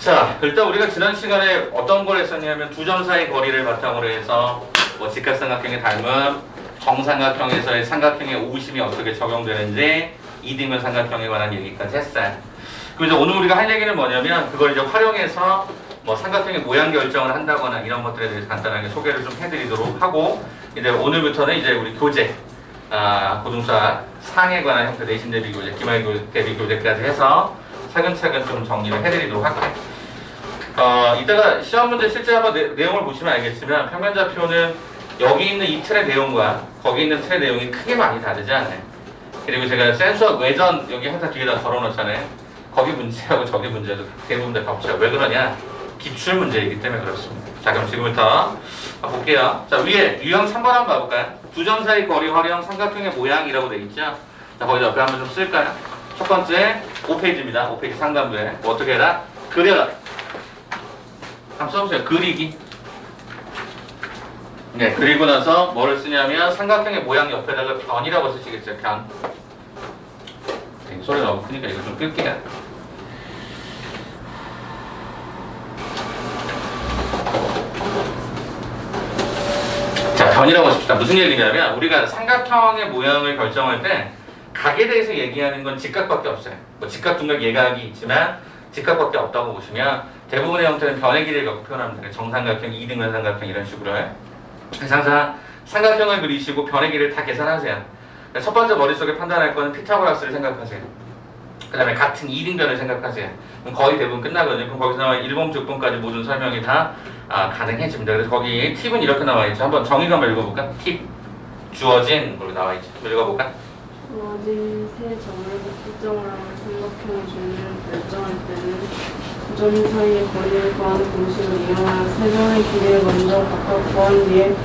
자, 일단 우리가 지난 시간에 어떤 걸 했었냐면 두 점 사이 거리를 바탕으로 해서 뭐 직각삼각형에 닮은 정삼각형에서의 삼각형의 오심이 어떻게 적용되는지 이등변 삼각형에 관한 얘기까지 했어요. 그래서 오늘 우리가 할 얘기는 뭐냐면 그걸 이제 활용해서 뭐 삼각형의 모양 결정을 한다거나 이런 것들에 대해서 간단하게 소개를 좀 해드리도록 하고, 이제 오늘부터는 이제 우리 교재, 고등수학 상에 관한 형태 내신 대비 교재, 기말 대비 교재까지 해서 차근차근 좀 정리를 해드리도록 할게요. 이따가 시험 문제 실제 한번 내용을 보시면 알겠지만 평면좌표는 여기 있는 이 틀의 내용과 거기 있는 틀의 내용이 크게 많이 다르지 않아요. 그리고 제가 센수학 외전 여기 항상 뒤에다 걸어놓잖아요. 거기 문제하고 저기 문제도 대부분 다 겹쳐요. 왜 그러냐? 기출 문제이기 때문에 그렇습니다. 자, 그럼 지금부터 볼게요. 자, 위에 유형 3번 한번 봐볼까요? 두 점 사이 거리 활용 삼각형의 모양이라고 돼 있죠? 자, 거기다 옆에 한번 좀 쓸까요? 첫 번째 5페이지입니다. 5페이지 상단부에 뭐 어떻게 해라? 그려라. 한번 써보세요. 그리기. 네, 그리고 나서 뭐를 쓰냐면 삼각형의 모양 옆에다가 변이라고 쓰시겠어요. 변. 네, 소리가 너무 크니까 이거 좀 끌게요. 자, 변이라고 씁시다. 무슨 얘기냐면 우리가 삼각형의 모양을 결정할 때 각에 대해서 얘기하는 건 직각밖에 없어요. 뭐 직각, 둔각, 예각이 있지만 직각밖에 없다고 보시면 대부분의 형태는 변의 길이를 갖고 표현하면 돼요. 정삼각형, 이등변 삼각형 이런 식으로 해요. 그래서 항상 삼각형을 그리시고 변의 길이를 다 계산하세요. 첫 번째 머릿속에 판단할 거는 피타고라스를 생각하세요. 그 다음에 같은 이등변을 생각하세요. 그럼 거의 대부분 끝나거든요. 그럼 거기서 나와 일범즉분까지 모든 설명이 다 가능해집니다. 그래서 거기 팁은 이렇게 나와 있죠. 한번 정의가 한번 읽어볼까? 팁. 주어진 걸로 나와 있죠. 읽어볼까? 주어진 세 점을 특정을 하고 삼각형의 종류를 결정할 때는 두 점 사이의 거리를 구하는 공식을 이용하여 세 점의 길이를 먼저 각각 구한 뒤에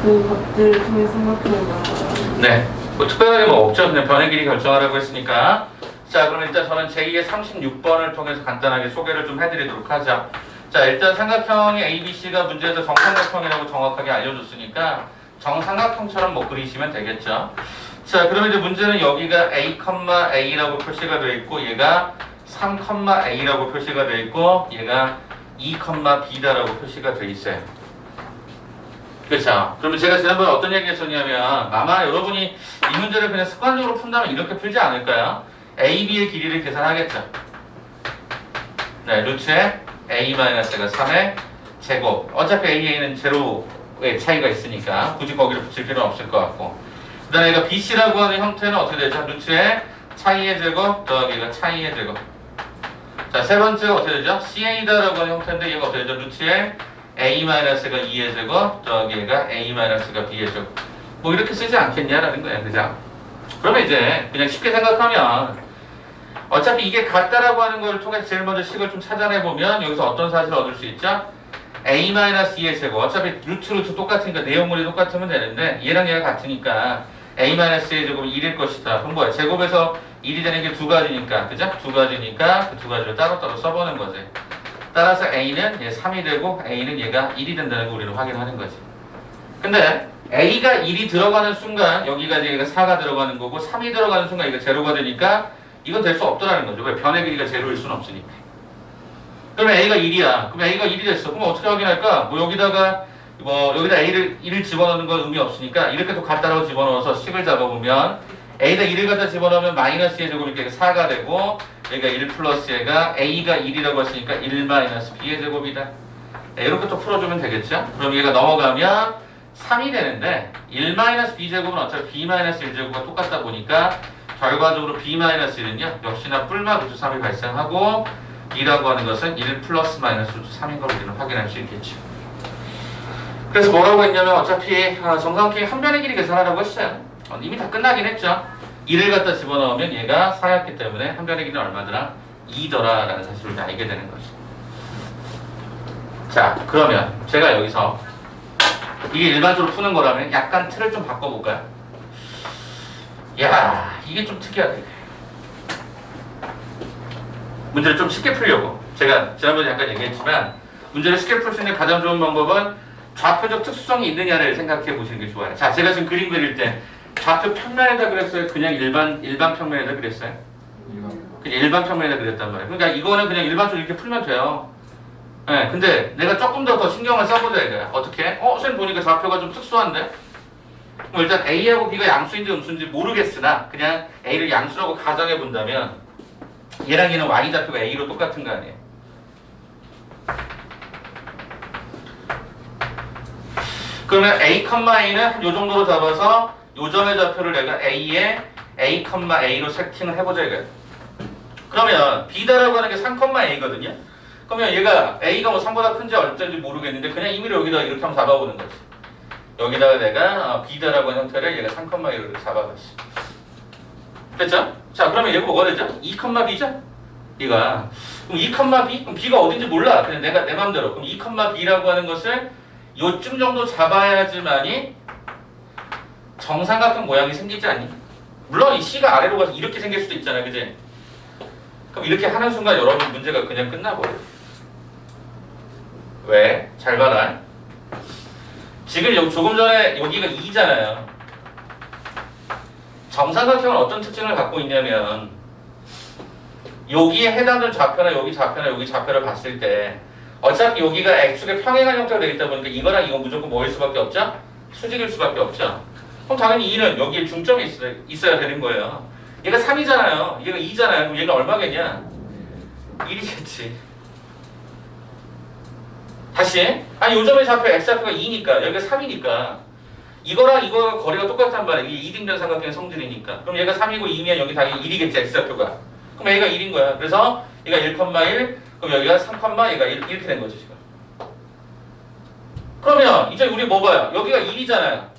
그 각들을 통해 삼각형을 말합니다. 네. 뭐 특별하게 뭐 없죠. 그냥 변의 길이 결정하라고 했으니까. 자, 그럼 일단 저는 제2의 36번을 통해서 간단하게 소개를 좀 해드리도록 하죠. 자, 일단 삼각형의 ABC가 문제에서 정삼각형이라고 정확하게 알려줬으니까 정삼각형처럼 뭐 그리시면 되겠죠. 자, 그러면 이제 문제는 여기가 A, A라고 표시가 되어 있고 얘가 3, A라고 표시가 되어 있고 얘가 2, B다라고 표시가 되어 있어요. 그렇죠. 그러면 제가 지난번에 어떤 얘기 했었냐면 아마 여러분이 이 문제를 그냥 습관적으로 푼다면 이렇게 풀지 않을까요? A, B의 길이를 계산하겠죠. 네, 루트에 A-가 3의 제곱. 어차피 A, A는 제로의 차이가 있으니까 굳이 거기를 붙일 필요는 없을 것 같고. 그 다음에 얘가 BC라고 하는 형태는 어떻게 되죠? 루트에 차이의 제곱 더하기 얘가 차이의 제곱. 자, 세 번째가 어떻게 되죠? CA다라고 하는 형태인데 얘가 어떻게 되죠? 루트에 A-가 2의 제곱 더하기 얘가 A-가 B의 제곱. 뭐 이렇게 쓰지 않겠냐라는 거예요. 그죠? 그러면 이제 그냥 쉽게 생각하면 어차피 이게 같다라고 하는 걸 통해서 제일 먼저 식을 좀 찾아내보면 여기서 어떤 사실을 얻을 수 있죠? A-2의 제곱. 어차피 루트 똑같으니까 내용물이 똑같으면 되는데 얘랑 얘가 같으니까 A-2의 제곱은 1일 것이다. 그럼 뭐야? 제곱에서 1이 되는 게 두 가지니까. 그죠? 두 가지니까 그 두 가지를 따로따로 써보는 거지. 따라서 A는 얘 3이 되고 A는 얘가 1이 된다는 걸 우리는 확인하는 거지. 근데 A가 1이 들어가는 순간 여기가 이제 얘가 4가 들어가는 거고 3이 들어가는 순간 이거 제로가 되니까 이건 될 수 없더라는 거죠. 왜? 변의 길이가 제로일 수는 없으니까. 그러면 A가 1이야. 그럼 A가 1이 됐어. 그럼 어떻게 확인할까? 뭐 여기다가 A를 1을 집어넣는 건 의미 없으니까 이렇게 또 같다라고 집어넣어서 식을 잡아보면 A에다 1을 갖다 집어넣으면 마이너스의 제곱이니까 4가 되고 여기가 1 플러스 얘가 A가 1이라고 했으니까 1 마이너스 B의 제곱이다. 네, 이렇게 또 풀어주면 되겠죠? 그럼 얘가 넘어가면 3이 되는데 1 마이너스 B 제곱은 어차피 B 마이너스 1 제곱과 똑같다 보니까 결과적으로 B 마이너스 1은요 역시나 뿔마 루트 3이 발생하고 B라고 하는 것은 1 플러스 마이너스 루트 3인 걸 우리는 확인할 수 있겠죠. 그래서 뭐라고 했냐면 어차피 정삼각형의 한 변의 길이 계산하라고 했어요. 이미 다 끝나긴 했죠. 1을 갖다 집어넣으면 얘가 4였기 때문에 한 변의 길이는 얼마더라? 2더라 라는 사실을 알게 되는 거죠. 자, 그러면 제가 여기서 이게 일반적으로 푸는 거라면 약간 틀을 좀 바꿔볼까요? 야, 이게 좀 특이하네. 문제를 좀 쉽게 풀려고 제가 지난번에 잠깐 얘기했지만 문제를 쉽게 풀 수 있는 가장 좋은 방법은 좌표적 특수성이 있느냐를 생각해 보시는 게 좋아요. 자, 제가 지금 그림 그릴 때 좌표 평면에다 그랬어요? 그냥 일반 평면에다 그랬어요? 그냥 일반 평면에다 그렸단 말이에요. 그러니까 이거는 그냥 일반적으로 이렇게 풀면 돼요. 네, 근데 내가 조금 더 신경을 써보자 이거야. 어떻게? 선생님 보니까 좌표가 좀 특수한데? 그럼 일단 A하고 B가 양수인지 음수인지 모르겠으나 그냥 A를 양수라고 가정해 본다면 얘랑 얘는 Y좌표가 A로 똑같은 거 아니에요? 그러면 A, A는 요 정도로 잡아서 요 점의 좌표를 내가 A에 A, A로 세팅을 해보자 이거야. 그러면 B다라고 하는 게 3,A거든요? 그러면 얘가 A가 뭐 3보다 큰지 얼마인지 모르겠는데 그냥 임의로 여기다가 이렇게 한번 잡아보는 거지. 여기다가 내가 B다라고 하는 형태를 얘가 3,1로 잡아봤어. 됐죠? 자, 그러면 얘가 뭐가 되죠? 2,B죠? 얘가. 그럼 2,B? 그럼 B가 어딘지 몰라. 그냥 내가 내 맘대로. 그럼 2,B라고 하는 것을 요쯤 정도 잡아야지만이 정삼각형 모양이 생기지 않니? 물론 이 C가 아래로 가서 이렇게 생길 수도 있잖아. 그지? 그럼 이렇게 하는 순간 여러분 문제가 그냥 끝나버려요. 왜? 잘 봐라. 지금 조금 전에 여기가 2잖아요. 정삼각형은 어떤 특징을 갖고 있냐면 여기에 해당되는 좌표나 여기 좌표나 여기 좌표를 봤을 때 어차피 여기가 X축의 평행한 형태가 되어 있다 보니까 이거랑 이건 무조건 뭐일 수밖에 없죠? 수직일 수밖에 없죠. 그럼 당연히 2는 여기에 중점이 있어야 되는 거예요. 얘가 3이잖아요. 얘가 2잖아요. 그럼 얘가 얼마겠냐? 1이겠지. 다시. 아니 요점의 좌표 X좌표가 2니까 여기가 3이니까 이거랑 이거가 거리가 똑같단 말이야. 이게 이등변 삼각형의 성질이니까. 그럼 얘가 3이고 2면 여기 당연히 1이겠지. X좌표가. 그럼 얘가 1인 거야. 그래서 얘가 1,1 그럼 여기가 3, 얘가 이렇게 된 거지 지금. 그러면 이제 우리 뭐 봐요? 여기가 1이잖아요.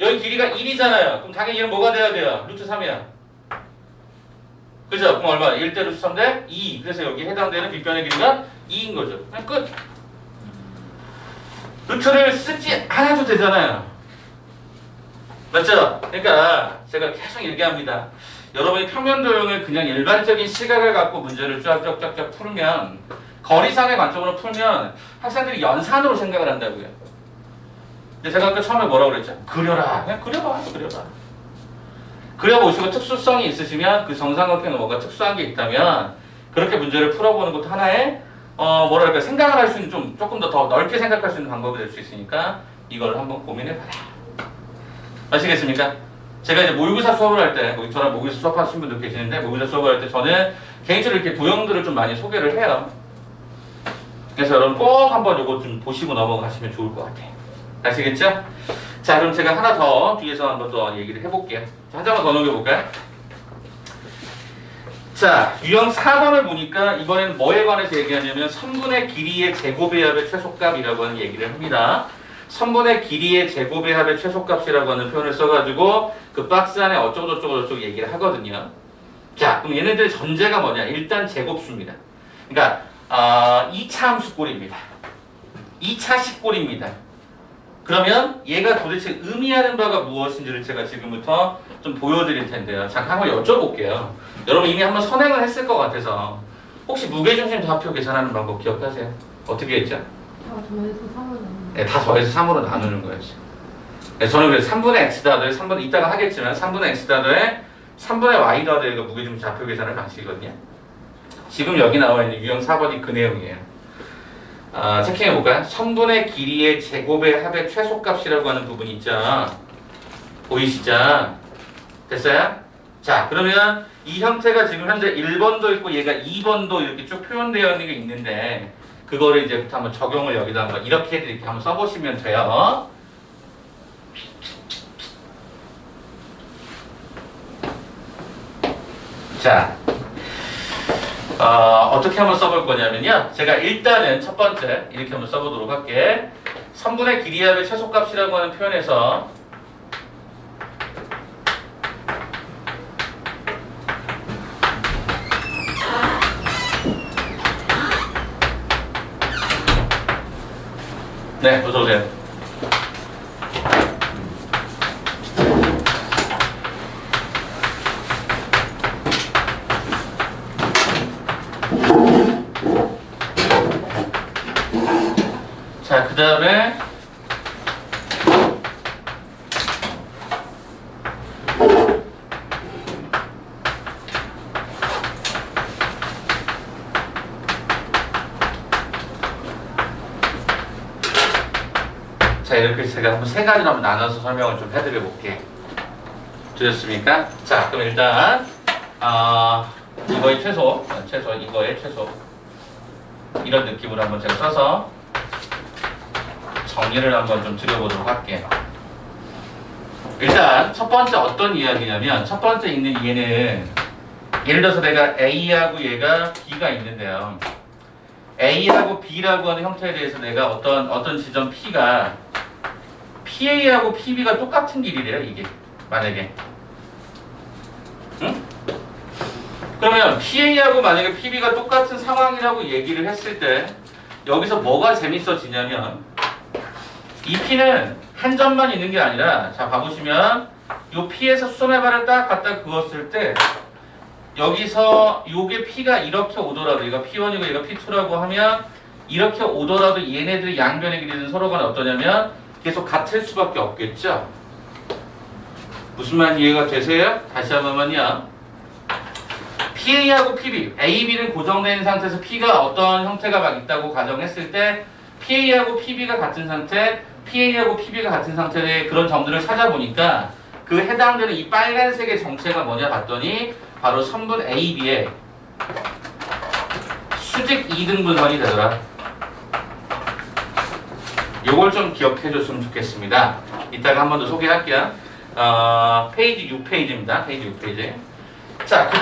여기 길이가 1이잖아요. 그럼 당연히 얘는 뭐가 돼야 돼요? 루트 3이야. 그죠? 그럼 얼마? 1대 루트 3대 2. 그래서 여기 해당되는 빗변의 길이가 2인 거죠. 그냥 끝. 루트를 쓰지 않아도 되잖아요. 맞죠? 그러니까 제가 계속 얘기합니다. 여러분이 평면 도형을 그냥 일반적인 시각을 갖고 문제를 쫙쫙쫙쫙 풀면 거리상의 관점으로 풀면 학생들이 연산으로 생각을 한다고요. 근데 제가 아까 처음에 뭐라고 그랬죠? 그려라. 그냥 그려봐. 그려보시고 특수성이 있으시면 그 정삼각형에 뭔가 특수한 게 있다면 그렇게 문제를 풀어보는 것도 하나의 뭐랄까 생각을 할 수 있는 조금 더 넓게 생각할 수 있는 방법이 될 수 있으니까 이걸 한번 고민해봐라. 아시겠습니까? 제가 이제 모의고사 수업을 할 때, 저랑 모의고사 수업하신 분들 계시는데 모의고사 수업을 할 때 저는 개인적으로 이렇게 도형들을 좀 많이 소개를 해요. 그래서 여러분 꼭 한번 요거 좀 보시고 넘어가시면 좋을 것 같아요. 아시겠죠? 자, 그럼 제가 하나 더 뒤에서 한번 더 얘기를 해볼게요. 한 장만 더 넘겨볼까요? 자, 유형 4번을 보니까 이번에는 뭐에 관해서 얘기하냐면 선분의 길이의 제곱의 합의 최소값이라고 하는 얘기를 합니다. 선분의 길이의 제곱의 합의 최소값이라고 하는 표현을 써가지고 그 박스 안에 어쩌고저쩌고 얘기를 하거든요. 자, 그럼 얘네들의 전제가 뭐냐? 일단 제곱수입니다. 그러니까 2차 함수꼴입니다. 2차식 꼴입니다. 그러면 얘가 도대체 의미하는 바가 무엇인지를 제가 지금부터 좀 보여드릴 텐데요. 잠깐 한번 여쭤볼게요. 여러분 이미 한번 선행을 했을 것 같아서 혹시 무게중심 좌표 계산하는 방법 기억하세요? 어떻게 했죠? 다 더해서 3을 나누는 네, 다 더해서 3으로 나누는 거였죠. 네, 저는 그래서 3분의 x 더하더에 3분의 이따가 하겠지만 3분의 x 더하더에 3분의 y 더하더가 무게중심 좌표 계산하는 방식이거든요. 지금 여기 나와 있는 유형 4번이 그 내용이에요. 체킹해볼까요? 선분의 길이의 제곱의 합의 최소값이라고 하는 부분이 있죠. 보이시죠? 됐어요? 자, 그러면 이 형태가 지금 현재 1번도 있고 얘가 2번도 이렇게 쭉 표현되어 있는 게 있는데 그거를 이제부터 한번 적용을 여기다 한번 이렇게 한번 써보시면 돼요. 자, 어떻게 한번 써볼 거냐면요. 제가 일단은 첫 번째 이렇게 한번 써보도록 할게. 선분의 길이의 합의 최소값이라고 하는 표현에서 네, 어서오세요. 자, 그 다음에 자, 이렇게 제가 한번 세 가지로 한번 나눠서 설명을 좀 해드려 볼게. 되셨습니까? 자, 그럼 일단 이거의 최소 이거의 최소 이런 느낌으로 한번 제가 써서 정리를 한번 좀 드려보도록 할게요. 일단 첫 번째 어떤 이야기냐면 첫 번째 있는 얘는 예를 들어서 내가 A하고 얘가 B가 있는데요. A하고 B라고 하는 형태에 대해서 내가 어떤 지점 P가 PA하고 PB가 똑같은 길이래요, 이게. 만약에. 응? 그러면 PA하고 만약에 PB가 똑같은 상황이라고 얘기를 했을 때 여기서 뭐가 재밌어지냐면 이 P는 한 점만 있는 게 아니라 자 봐보시면 요 P에서 수점의 발을 딱 갖다 그었을 때 여기서 요게 P가 이렇게 오더라도 얘가 P1이고 얘가 P2라고 하면 이렇게 오더라도 얘네들의 양변의 길이는 서로 간에 어떠냐면 계속 같을 수밖에 없겠죠. 무슨 말 이해가 되세요? 다시 한 번만요. PA하고 PB, A, B는 고정된 상태에서 P가 어떤 형태가 막 있다고 가정했을 때 PA하고 PB가 같은 상태, PA하고 PB가 같은 상태의 그런 점들을 찾아보니까 그 해당되는 이 빨간색의 정체가 뭐냐 봤더니 바로 선분 A, B의 수직 2등분선이 되더라. 요걸 좀 기억해 줬으면 좋겠습니다. 이따가 한 번 더 소개할게요. 페이지 6페이지입니다. 페이지 6페이지. 자, 그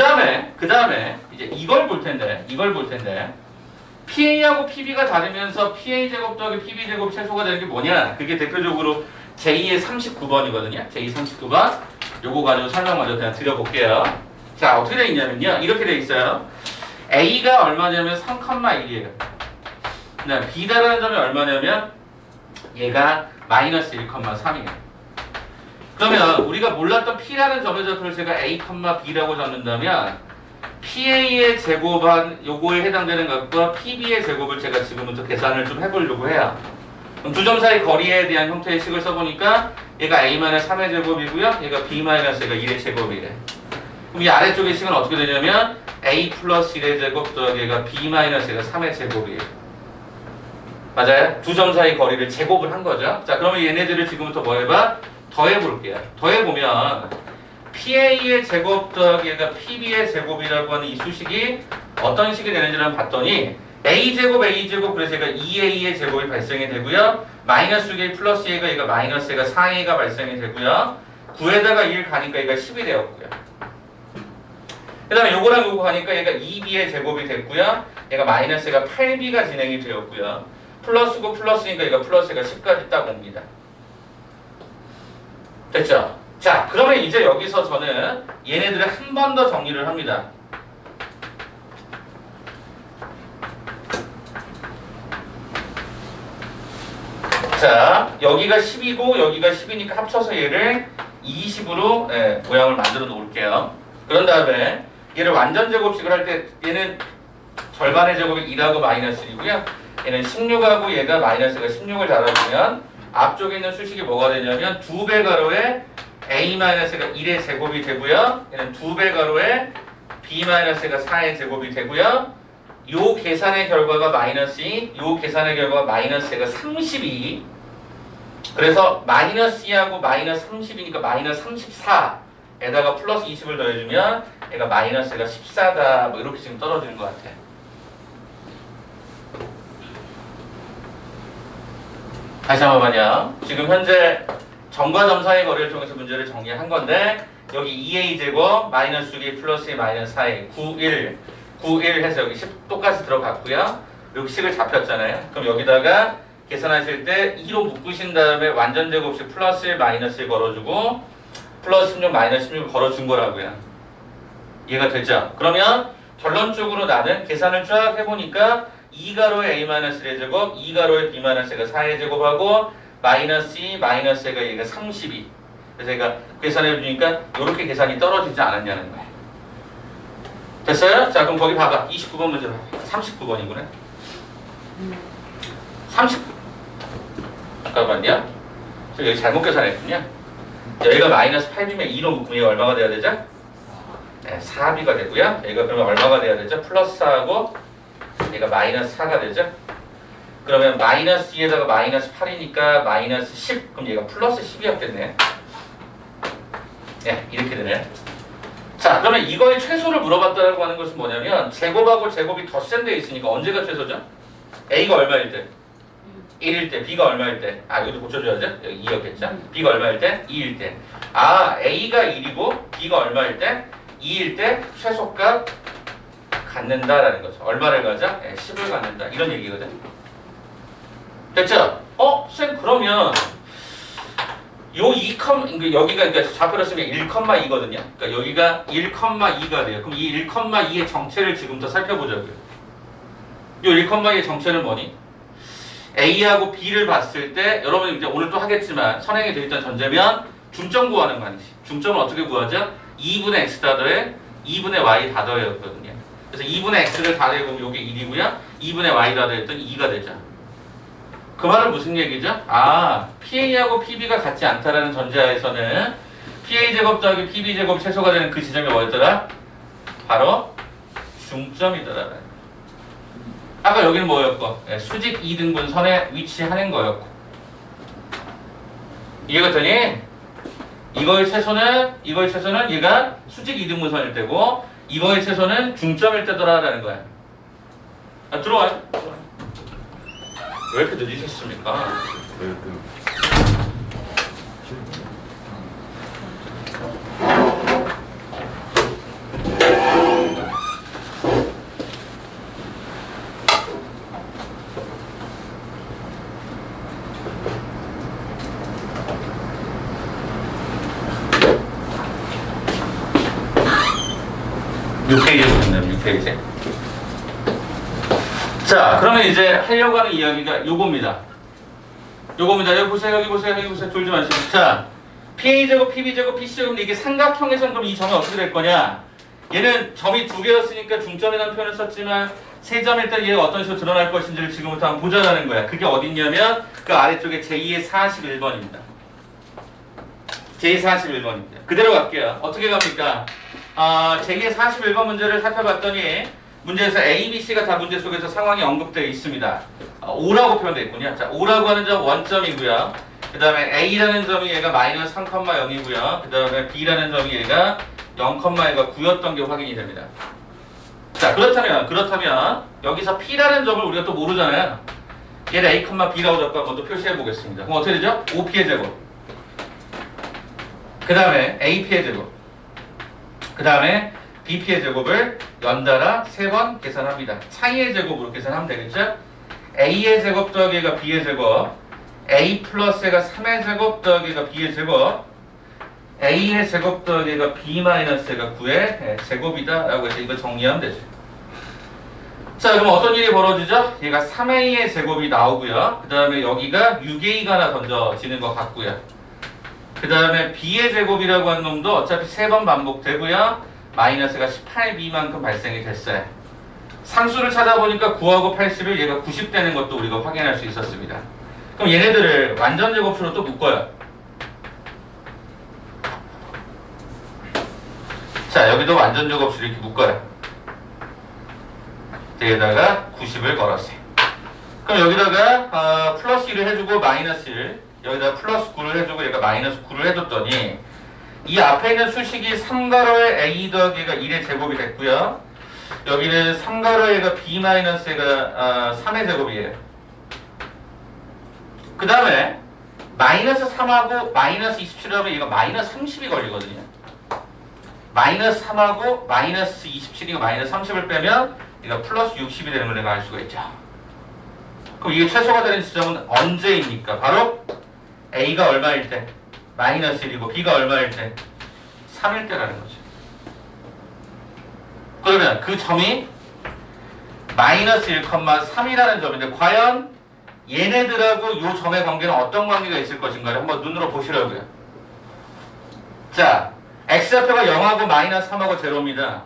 다음에 이제 이걸 볼 텐데 PA하고 PB가 다르면서 PA 제곱 더하기 PB 제곱 최소가 되는 게 뭐냐? 그게 대표적으로 제2의 39번이거든요. 제2 39번. 요거 가지고 설명 먼저 그냥 드려볼게요. 자, 어떻게 돼 있냐면요. 이렇게 돼 있어요. A가 얼마냐면 3,1이에요. B다라는 점이 얼마냐면 얘가 마이너스 1,3이에요. 그러면 우리가 몰랐던 P라는 점의 좌표를 제가 A, B라고 잡는다면 PA의 제곱한 요거에 해당되는 것과 PB의 제곱을 제가 지금부터 계산을 좀 해보려고 해요. 그럼 두 점 사이 거리에 대한 형태의 식을 써보니까 얘가 A-3의 제곱이고요. 얘가 B-얘가 1의 제곱이래. 그럼 이 아래쪽의 식은 어떻게 되냐면 A 플러스 1의 제곱 더하기 얘가 B-얘가 3의 제곱이에요. 맞아요? 두 점 사이 거리를 제곱을 한 거죠. 자, 그러면 얘네들을 지금부터 뭐 해봐? 더해볼게요. 더해보면 PA의 제곱 더하기 얘가 PB의 제곱이라고 하는 이 수식이 어떤 식이 되는지를 봤더니 A제곱 그래서 얘가 2A의 제곱이 발생이 되고요. 마이너스 1 플러스 얘가 마이너스 얘가 4A가 발생이 되고요. 9에다가 1 가니까 얘가 10이 되었고요. 그 다음에 요거랑 요거 가니까 얘가 2B의 제곱이 됐고요. 얘가 마이너스 얘가 8B가 진행이 되었고요. 플러스고 플러스니까 얘가 플러스 얘가 10까지 딱 옵니다. 됐죠? 자, 그러면 이제 여기서 저는 얘네들을 한 번 더 정리를 합니다. 자, 여기가 10이고 여기가 10이니까 합쳐서 얘를 20으로 모양을 만들어 놓을게요. 그런 다음에 얘를 완전 제곱식을 할 때 얘는 절반의 제곱이 2하고 마이너스 1이고요. 얘는 16하고 얘가 마이너스가 16을 달아주면 앞쪽에 있는 수식이 뭐가 되냐면 2배 가로에 A-가 1의 제곱이 되고요. 얘는 2배 가로에 B-가 4의 제곱이 되고요. 요 계산의 결과가 마이너스 2, 요 계산의 결과가 마이너스가 32. 그래서 마이너스 2하고 마이너스 30이니까 마이너스 34에다가 플러스 20을 더해주면 얘가 마이너스가 14다. 뭐 이렇게 지금 떨어지는 것 같아. 다시 한 번만요. 지금 현재 점과 점 사이의 거리를 통해서 문제를 정리한 건데 여기 2a 제곱 마이너스 2a 플러스 2 마이너스 4a 91 해서 여기 10 똑같이 들어갔고요. 여기 식을 잡혔잖아요. 그럼 여기다가 계산하실 때 2로 묶으신 다음에 완전 제곱식 플러스 1 마이너스 1 걸어주고 플러스 16 마이너스 16 걸어준 거라고요. 이해가 되죠? 그러면 결론적으로 나는 계산을 쫙 해보니까 2가로의 A-1의 제곱, 2가로의 B-가 4의 제곱하고 마이너스 2, 마이너스 얘가 32. 그래서 얘가 계산해주니까 이렇게 계산이 떨어지지 않았냐는 거예요. 됐어요? 자, 그럼 거기 봐봐. 29번 문제 봐봐. 39번이구나. 잠깐만요. 저 여기 잘못 계산했군요. 여기가 마이너스 8B면 2로 묶으면 얘가 얼마가 돼야 되죠? 네, 4B가 되고요. 얘가 그러면 얼마가 돼야 되죠? 플러스 4하고 얘가 마이너스 4가 되죠? 그러면 마이너스 2에다가 마이너스 8이니까 마이너스 10. 그럼 얘가 플러스 10이었겠네. 네, 이렇게 되네. 자, 그러면 이거의 최소를 물어봤다고 하는 것은 뭐냐면 제곱하고 제곱이 덧셈되어 있으니까 언제가 최소죠? A가 얼마일 때? 1일 때. B가 얼마일 때? 아, 여기도 고쳐줘야죠. 여기 2였겠죠? B가 얼마일 때? 2일 때. 아, A가 1이고 B가 얼마일 때? 2일 때 최소값 갖는다라는 거죠. 얼마를 가져? 네, 10을 갖는다. 이런 얘기거든. 됐죠? 쌤 그러면 요 2, 여기가 그러니까 좌표로 쓰면 1,2거든요. 그러니까 여기가 1,2가 돼요. 그럼 이 1,2의 정체를 지금부터 살펴보자고요. 요 1,2의 정체는 뭐니? A하고 B를 봤을 때 여러분 이제 오늘 또 하겠지만 선행이 되어 있던 전제면 중점 구하는 방식. 중점을 어떻게 구하죠? 2분의 x 다 더해 2분의 y 다 더해였거든요. 그래서 2분의 x를 다 더해보면 이게 1이고요. 2분의 y 다 더했더니 2가 되죠. 그 말은 무슨 얘기죠? 아, PA하고 PB가 같지 않다라는 전제하에서는 PA제곱 더하기 PB제곱 최소가 되는 그 지점이 뭐였더라? 바로 중점이더라. 아까 여기는 뭐였고? 수직 2등분 선에 위치하는 거였고. 이해가 되니? 이거의 최소는 얘가 수직 2등분 선일 때고 이거의 최소는 중점일 때더라라는 거야. 아, 들어와요. 왜 이렇게 늦으셨습니까? 페이지로 됐네요. 6페이지. 자, 그러면 이제 하려고 하는 이야기가 요겁니다. 여기 보세요. 졸지 마시고. 자, PA제곱, PB제곱, PC제곱 이게 삼각형에서는 그럼 이 점이 어떻게 될 거냐? 얘는 점이 두 개였으니까 중점이라는 표현을 썼지만 세 점일 때 얘가 어떤 식으로 드러날 것인지를 지금부터 한번 보자라는 거야. 그게 어딨냐면 그 아래쪽에 제2의 41번입니다. 제2의 41번입니다. 그대로 갈게요. 어떻게 갑니까? 제2의 41번 문제를 살펴봤더니 문제에서 A, B, C가 다 문제 속에서 상황이 언급되어 있습니다. O라고 표현되어 있군요. 자, O라고 하는 점 원점이고요. 그 다음에 A라는 점이 얘가 마이너스 3,0이고요. 그 다음에 B라는 점이 얘가 0,얘가 9였던 게 확인이 됩니다. 자, 그렇다면 여기서 P라는 점을 우리가 또 모르잖아요. 얘를 A, B라고 잡고 한번 또 표시해 보겠습니다. 그럼 어떻게 되죠? OP의 제곱. 그 다음에 AP의 제곱. 그 다음에 BP의 제곱을 연달아 3번 계산합니다. 차이의 제곱으로 계산하면 되겠죠? A의 제곱 더하기가 B의 제곱, A 플러스가 3의 제곱 더하기가 B의 제곱, A의 제곱 더하기가 B 마이너스가 9의 제곱이다 라고 해서 이거 정리하면 되죠. 자, 그럼 어떤 일이 벌어지죠? 얘가 3A의 제곱이 나오고요. 그 다음에 여기가 6A가 하나 던져지는 것 같고요. 그 다음에 B의 제곱이라고 하는 놈도 어차피 3번 반복되고요. 마이너스가 18B만큼 발생이 됐어요. 상수를 찾아보니까 9하고 80을 얘가 90 되는 것도 우리가 확인할 수 있었습니다. 그럼 얘네들을 완전 제곱수로 또 묶어요. 자, 여기도 완전 제곱수를 이렇게 묶어요. 여기다가 90을 걸었어요. 그럼 여기다가 플러스 1을 해주고 마이너스 1, 여기다가 플러스 9를 해주고 얘가 마이너스 9를 해줬더니 이 앞에 있는 수식이 3가로의 A 더하기가 1의 제곱이 됐고요. 여기는 3가로의가 B 마이너스가 3의 제곱이에요. 그 다음에 마이너스 3하고 마이너스 27을 하면 얘가 마이너스 30이 걸리거든요. 마이너스 3하고 마이너스 27이고 마이너스 30을 빼면 얘가 플러스 60이 되는 걸 내가 알 수가 있죠. 그럼 이게 최소가 되는 지점은 언제입니까? 바로 A가 얼마일 때? 마이너스 1이고 B가 얼마일 때? 3일 때라는 거죠. 그러면 그 점이 마이너스 1,3이라는 점인데 과연 얘네들하고 이 점의 관계는 어떤 관계가 있을 것인가를 한번 눈으로 보시라고요. 자, X좌표가 0하고 마이너스 3하고 제로입니다.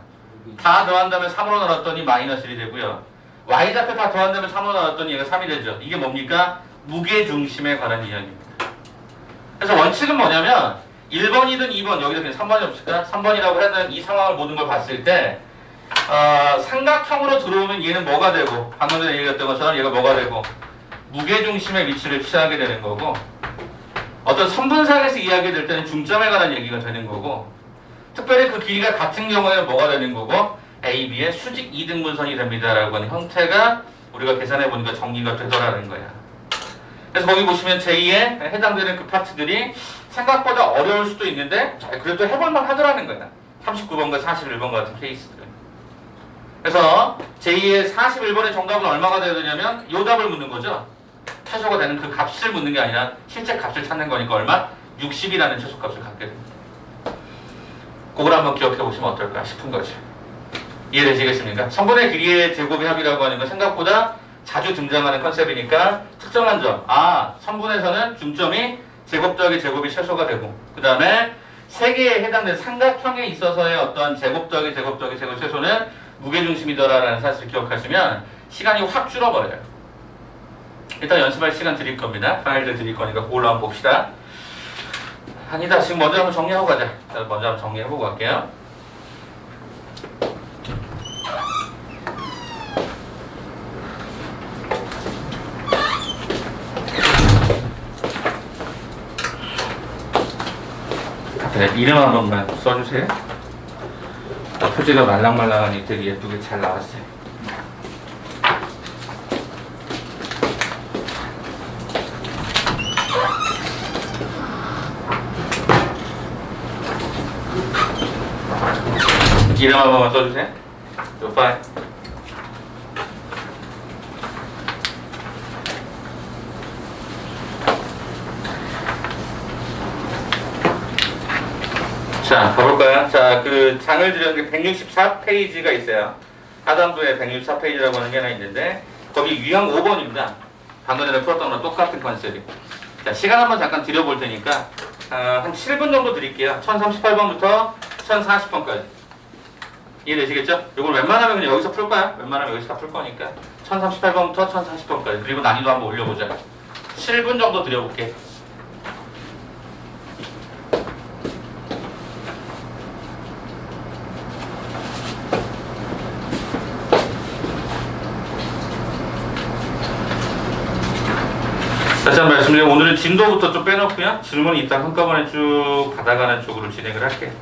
다 더한다면 3으로 나눴더니 마이너스 1이 되고요. Y좌표 다 더한다면 3으로 나눴더니 얘가 3이 되죠. 이게 뭡니까? 무게중심에 관한 이야기입니다. 그래서 원칙은 뭐냐면 1번이든 2번, 여기서 그냥 3번이 없을까? 3번이라고 하는 이 상황을 모든 걸 봤을 때 삼각형으로 들어오면 얘는 뭐가 되고 방금 전에 얘기했던 것처럼 얘가 뭐가 되고 무게중심의 위치를 취하게 되는 거고, 어떤 선분상에서 이야기될 때는 중점에 관한 얘기가 되는 거고, 특별히 그 길이가 같은 경우에는 뭐가 되는 거고, A, B의 수직 이등분선이 됩니다라고 하는 형태가 우리가 계산해 보니까 정리가 되더라는 거야. 그래서 거기 보시면 제2에 해당되는 그 파트들이 생각보다 어려울 수도 있는데 그래도 해볼만 하더라는 거야. 39번과 41번 같은 케이스들은. 그래서 제2의 41번의 정답은 얼마가 되어야 되냐면 이 답을 묻는 거죠. 최소가 되는 그 값을 묻는 게 아니라 실제 값을 찾는 거니까 얼마? 60이라는 최소값을 갖게 됩니다. 그걸 한번 기억해 보시면 어떨까 싶은 거죠. 이해되시겠습니까? 성분의 길이의 제곱의 합이라고 하는 건 생각보다 자주 등장하는 컨셉이니까 특정한 점. 성분에서는 중점이 제곱 더하기 제곱이 최소가 되고, 그 다음에 세 개에 해당되는 삼각형에 있어서의 어떤 제곱 더하기 제곱 더하기 제곱 최소는 무게중심이더라라는 사실을 기억하시면 시간이 확 줄어버려요. 일단 연습할 시간 드릴 겁니다. 파일들 드릴 거니까 그걸로 한번 봅시다. 아니다. 지금 먼저 한번 정리하고 가자. 먼저 한번 정리해보고 갈게요. 네, 이름 한 번만 써주세요. 표지가 말랑말랑하니 되게 예쁘게 잘 나왔어요. 이름 한 번만 써주세요. 요 파일. 자, 가볼까요? 자, 그 장을 드렸는데 164페이지가 있어요. 하단부에 164페이지라고 하는 게 하나 있는데, 거기 유형 5번입니다. 방금 전에 풀었던 거랑 똑같은 컨셉이. 자, 시간 한번 잠깐 드려볼 테니까, 한 7분 정도 드릴게요. 1038번부터 1040번까지. 이해되시겠죠? 이걸 웬만하면 그냥 여기서 풀까요? 웬만하면 여기서 다 풀 거니까. 1038번부터 1040번까지. 그리고 난이도 한번 올려보자. 7분 정도 드려볼게. 다시 한번 말씀드리면 오늘은 진도부터 좀 빼놓고요. 질문이 있다 한꺼번에 쭉 받아가는 쪽으로 진행을 할게요.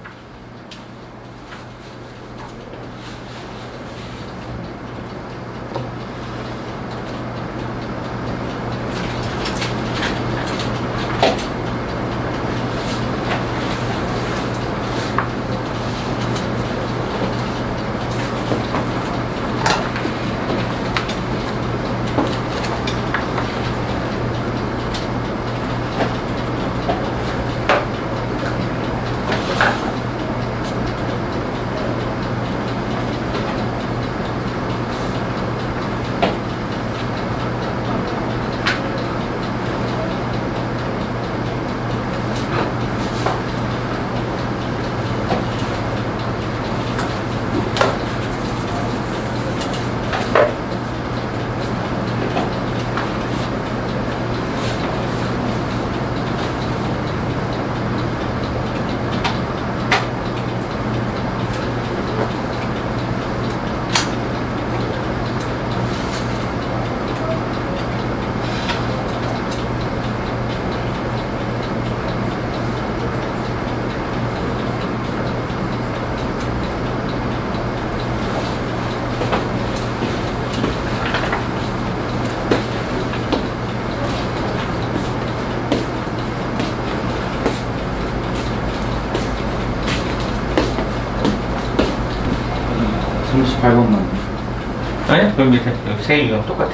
아니? 여기 밑에 여기 세 유형 똑같아.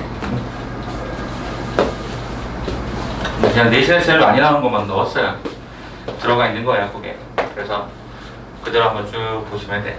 그냥 내신에 제일 많이 나오는 것만 넣었어요. 들어가 있는 거야 그게. 그래서 그대로 한번 쭉 보시면 돼.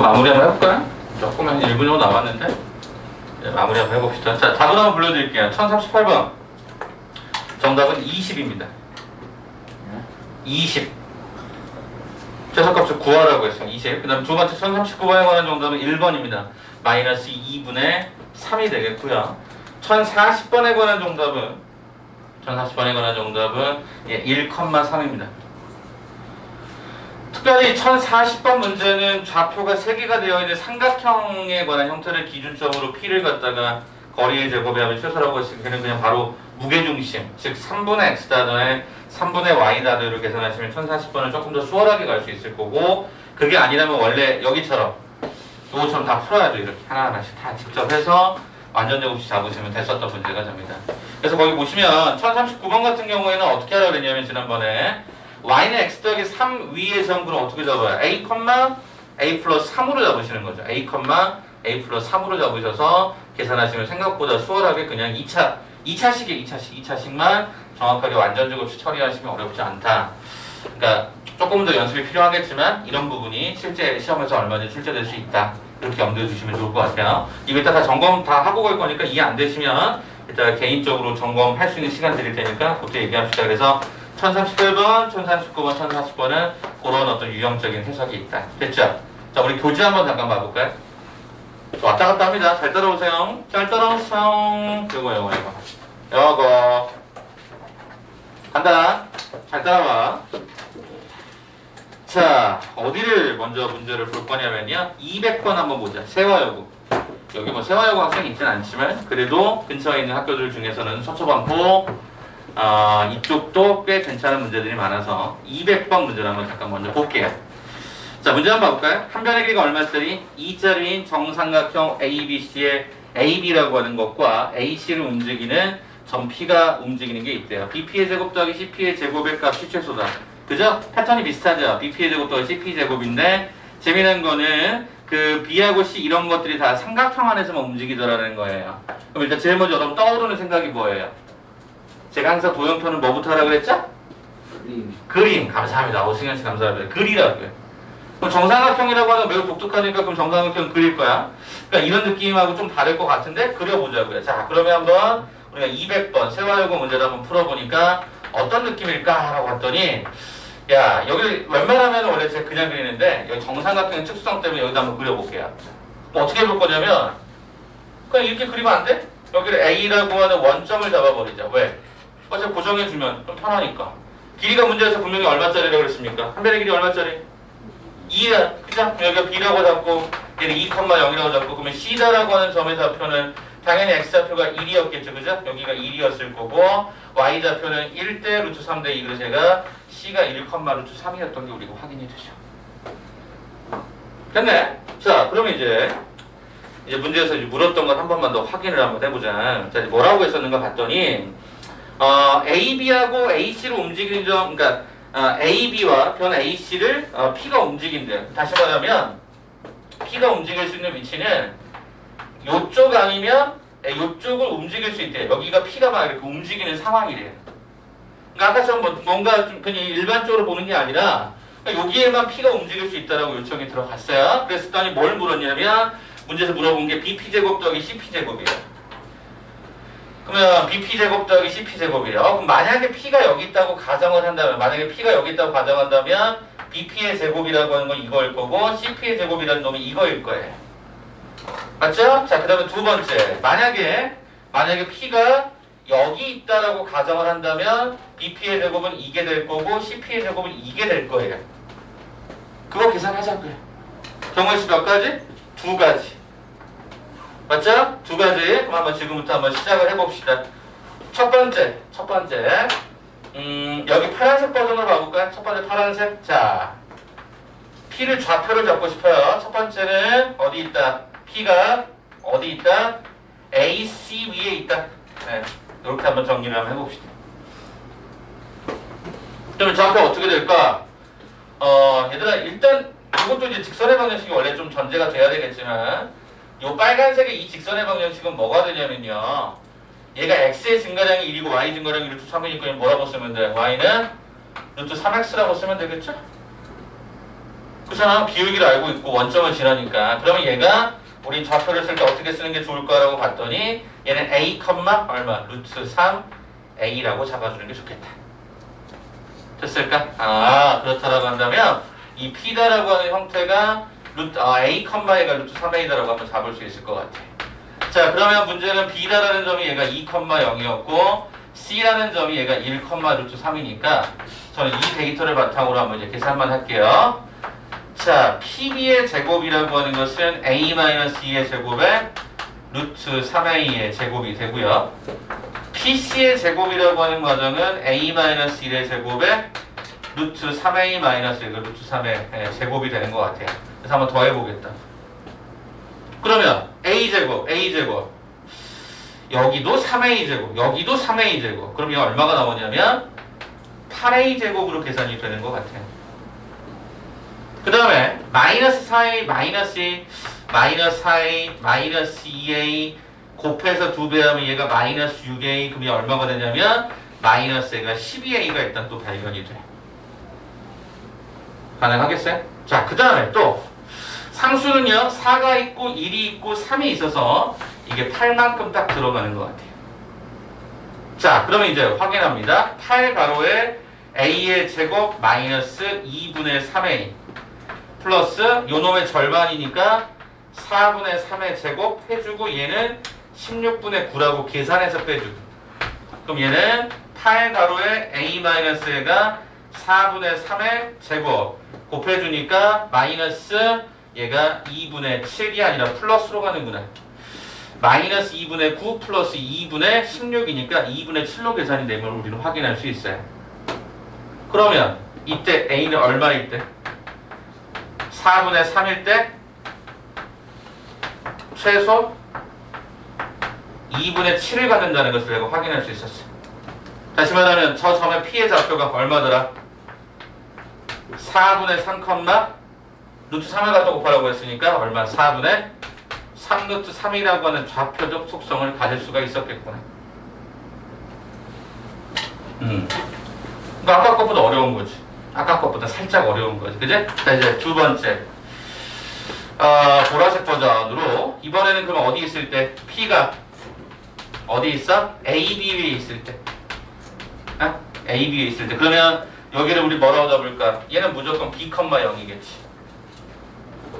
마무리 한번 해볼까요? 조금 한 1분 정도 남았는데 네, 마무리 한번 해봅시다. 자, 답을 한번 불러드릴게요. 1038번 정답은 20입니다. 20 최소값을 구하라고 했어요. 20. 그 다음 두 번째 1039번에 관한 정답은 1번입니다. 마이너스 2분의 3이 되겠고요. 1040번에 관한 정답은 1,3입니다. 특별히 1040번 문제는 좌표가 3개가 되어 있는 삼각형에 관한 형태를 기준점으로 P를 갖다가 거리의 제곱이하면 최소라고 했으니 걔는 그냥 바로 무게중심, 즉 3분의 X다더에 3분의 Y다더를 계산하시면 1040번을 조금 더 수월하게 갈 수 있을 거고, 그게 아니라면 원래 여기처럼 요거처럼 다 풀어야죠. 이렇게 하나하나씩 다 직접 해서 완전 제곱식 잡으시면 됐었던 문제가 됩니다. 그래서 거기 보시면 1039번 같은 경우에는 어떻게 하라고 그랬냐면 지난번에 y는 x 더하기 3 위의 정근을 어떻게 잡아요? a, a 플러스 3으로 잡으시는 거죠. a, a 플러스 3으로 잡으셔서 계산하시면 생각보다 수월하게 그냥 2차식만 정확하게 완전제곱식 처리하시면 어렵지 않다. 그러니까 조금 더 연습이 필요하겠지만 이런 부분이 실제 시험에서 얼마든지 출제될 수 있다. 이렇게 염두에 두시면 좋을 것 같아요. 이거 이따 다 점검 다 하고 갈 거니까 이해 안 되시면 이따 개인적으로 점검할 수 있는 시간 드릴 테니까 그때 얘기합시다. 그래서 1038번, 1039번, 1040번은 그런 어떤 유형적인 해석이 있다. 됐죠? 자, 우리 교재 한번 잠깐 봐볼까요? 왔다 갔다 합니다. 잘 따라오세요. 잘 따라오세요. 요거. 간다. 잘 따라와. 자, 어디를 먼저 문제를 볼 거냐면요. 200번 한번 보자. 세화여고. 여기 뭐 세화여고 학생이 있진 않지만 그래도 근처에 있는 학교들 중에서는 서초반포 이쪽도 꽤 괜찮은 문제들이 많아서 200번 문제를 한번 잠깐 먼저 볼게요. 자, 문제 한번 봐볼까요? 한 변의 길이가 얼마짜리? 2짜리인 정삼각형 ABC의 AB라고 하는 것과 AC를 움직이는 점 P가 움직이는 게 있대요. BP의 제곱 더하기 CP의 제곱의 값이 최소다. 그죠? 패턴이 비슷하죠? BP의 제곱 더하기 CP 제곱인데 재미난 거는 그 B하고 C 이런 것들이 다 삼각형 안에서만 움직이더라는 거예요. 그럼 일단 제일 먼저 여러분 떠오르는 생각이 뭐예요? 제가 항상 도형표는 뭐부터 하라고 그랬죠? 그림. 감사합니다. 오승현 씨 감사합니다. 그리라고요. 그럼 정삼각형이라고 하면 매우 독특하니까 그럼 정삼각형 그릴 거야. 그러니까 이런 느낌하고 좀 다를 것 같은데 그려보자고요. 자, 그러면 한번 우리가 200번 세화여고 문제를 한번 풀어보니까 어떤 느낌일까 하고 봤더니 야, 여기 웬만하면 원래 제가 그냥 그리는데 여기 정삼각형의 특수성 때문에 여기다 한번 그려볼게요. 뭐 어떻게 해볼 거냐면 그냥 이렇게 그리면 안 돼? 여기를 A라고 하는 원점을 잡아버리자. 왜? 어차피 고정해주면 좀 편하니까. 길이가 문제에서 분명히 얼마짜리라고 그랬습니까? 한 변의 길이 얼마짜리? 2야. 그죠? 여기가 B라고 잡고 얘는 2,0이라고 잡고 그러면 C다라고 하는 점의 좌표는 당연히 X좌표가 1이었겠죠. 그죠? 여기가 1이었을 거고 Y좌표는 1대 루트 3대 2. 그래서 제가 C가 1, 루트 3이었던 게 우리가 확인이 되죠. 됐네? 자, 그러면 이제 문제에서 물었던 걸 한 번만 더 확인을 한번 해보자. 자, 뭐라고 했었는가 봤더니 AB하고 AC로 움직이는 점, 그러니까 AB와 변 AC를 P가 움직인대요. 다시 말하면 P가 움직일 수 있는 위치는 요쪽 아니면 요쪽을 움직일 수 있대요. 여기가 P가 막 이렇게 움직이는 상황이래요. 그러니까 아까처럼 뭔가 좀 그냥 일반적으로 보는 게 아니라 여기에만 P가 움직일 수 있다라고 요청이 들어갔어요. 그랬더니 뭘 물었냐면 문제에서 물어본 게 BP제곱 더하기 CP제곱이에요. 그러면 BP제곱 더하기 CP제곱이에요. 그럼 만약에 P가 여기 있다고 가정을 한다면, 만약에 P가 여기 있다고 가정한다면 BP의 제곱이라고 하는 건 이거일 거고 CP의 제곱이라는 놈이 이거일 거예요. 맞죠? 자, 그 다음에 두 번째. 만약에 P가 여기 있다라고 가정을 한다면 BP의 제곱은 이게 될 거고 CP의 제곱은 이게 될 거예요. 그거 계산하자고요. 경우의 수 몇 가지? 두 가지. 맞죠? 두 가지. 그럼 한번 지금부터 한번 시작을 해봅시다. 첫 번째. 여기 파란색 버전으로 가볼까요? 첫 번째 파란색. 자, P를 좌표를 잡고 싶어요. 첫 번째는 어디 있다? P가 어디 있다? AC 위에 있다. 네, 이렇게 한번 정리를 한번 해봅시다. 그러면 좌표 어떻게 될까? 얘들아, 일단 이것도 이제 직선의 방정식이 원래 좀 전제가 돼야 되겠지만 이 빨간색의 이 직선의 방정식은 뭐가 되냐면요. 얘가 x의 증가량이 1이고 y 증가량이 루트 3이니까 뭐라고 쓰면 돼? y는 루트 3x라고 쓰면 되겠죠? 그렇잖아. 기울기를 알고 있고 원점을 지나니까. 그러면 얘가 우린 좌표를 쓸 때 어떻게 쓰는 게 좋을까라고 봤더니 얘는 a, 얼마? 루트 3 a라고 잡아주는 게 좋겠다. 됐을까? 아, 그렇다라고 한다면 이 p다라고 하는 형태가 a, 얘가 루트 3a다라고 한번 잡을 수 있을 것 같아. 자, 그러면 문제는 b다라는 점이 얘가 2, 0이었고 c라는 점이 얘가 1, 루트 3이니까 저는 이 데이터를 바탕으로 한번 이제 계산만 할게요. 자, PB의 제곱이라고 하는 것은 A-2의 제곱에 루트 3A의 제곱이 되고요. PC의 제곱이라고 하는 과정은 A-1의 제곱에 루트 3A- 루트 3의 제곱이 되는 것 같아요. 그래서 한번 더 해보겠다. 그러면 A제곱. 여기도 3A제곱, 여기도 3A제곱. 그럼 이거 얼마가 나오냐면 8A제곱으로 계산이 되는 것 같아요. 그 다음에 마이너스 4A, 마이너스 4A, 마이너스 2A 곱해서 2배 하면 얘가 마이너스 6A. 그럼 얘 얼마가 되냐면 마이너스 A가 12A가 일단 또 발견이 돼. 가능하겠어요? 자, 그 다음에 또 상수는요 4가 있고 1이 있고 3이 있어서 이게 8만큼 딱 들어가는 것 같아요. 자, 그러면 이제 확인합니다. 8 가로에 A의 제곱 마이너스 2분의 3A 플러스 요놈의 절반이니까 4분의 3의 제곱 해주고 얘는 16분의 9라고 계산해서 빼주고. 그럼 얘는 8 가로에 A-가 4분의 3의 제곱 곱해주니까 마이너스 얘가 2분의 7이 아니라 플러스로 가는구나. 마이너스 2분의 9 플러스 2분의 16이니까 2분의 7로 계산이 되면 우리는 확인할 수 있어요. 그러면 이때 A는 얼마일 때? 4분의 3일 때 최소 2분의 7을 갖는다는 것을 내가 확인할 수 있었어요. 다시 말하면 저 점의 P의 좌표가 얼마더라? 4분의 3, 루트 3을 갖다 곱하라고 했으니까 얼마? 4분의 3 루트 3이라고 하는 좌표적 속성을 가질 수가 있었겠구나. 그러니까 아까 것보다 어려운 거지. 아까 것보다 살짝 어려운 거지. 그지? 자, 이제 두 번째. 보라색 버전으로 이번에는 그럼 어디 있을 때? P가 어디 있어? A, B 위에 있을 때. A, B에 있을 때. 그러면 여기를 우리 뭐라고 잡을까? 얘는 무조건 B, 0이겠지.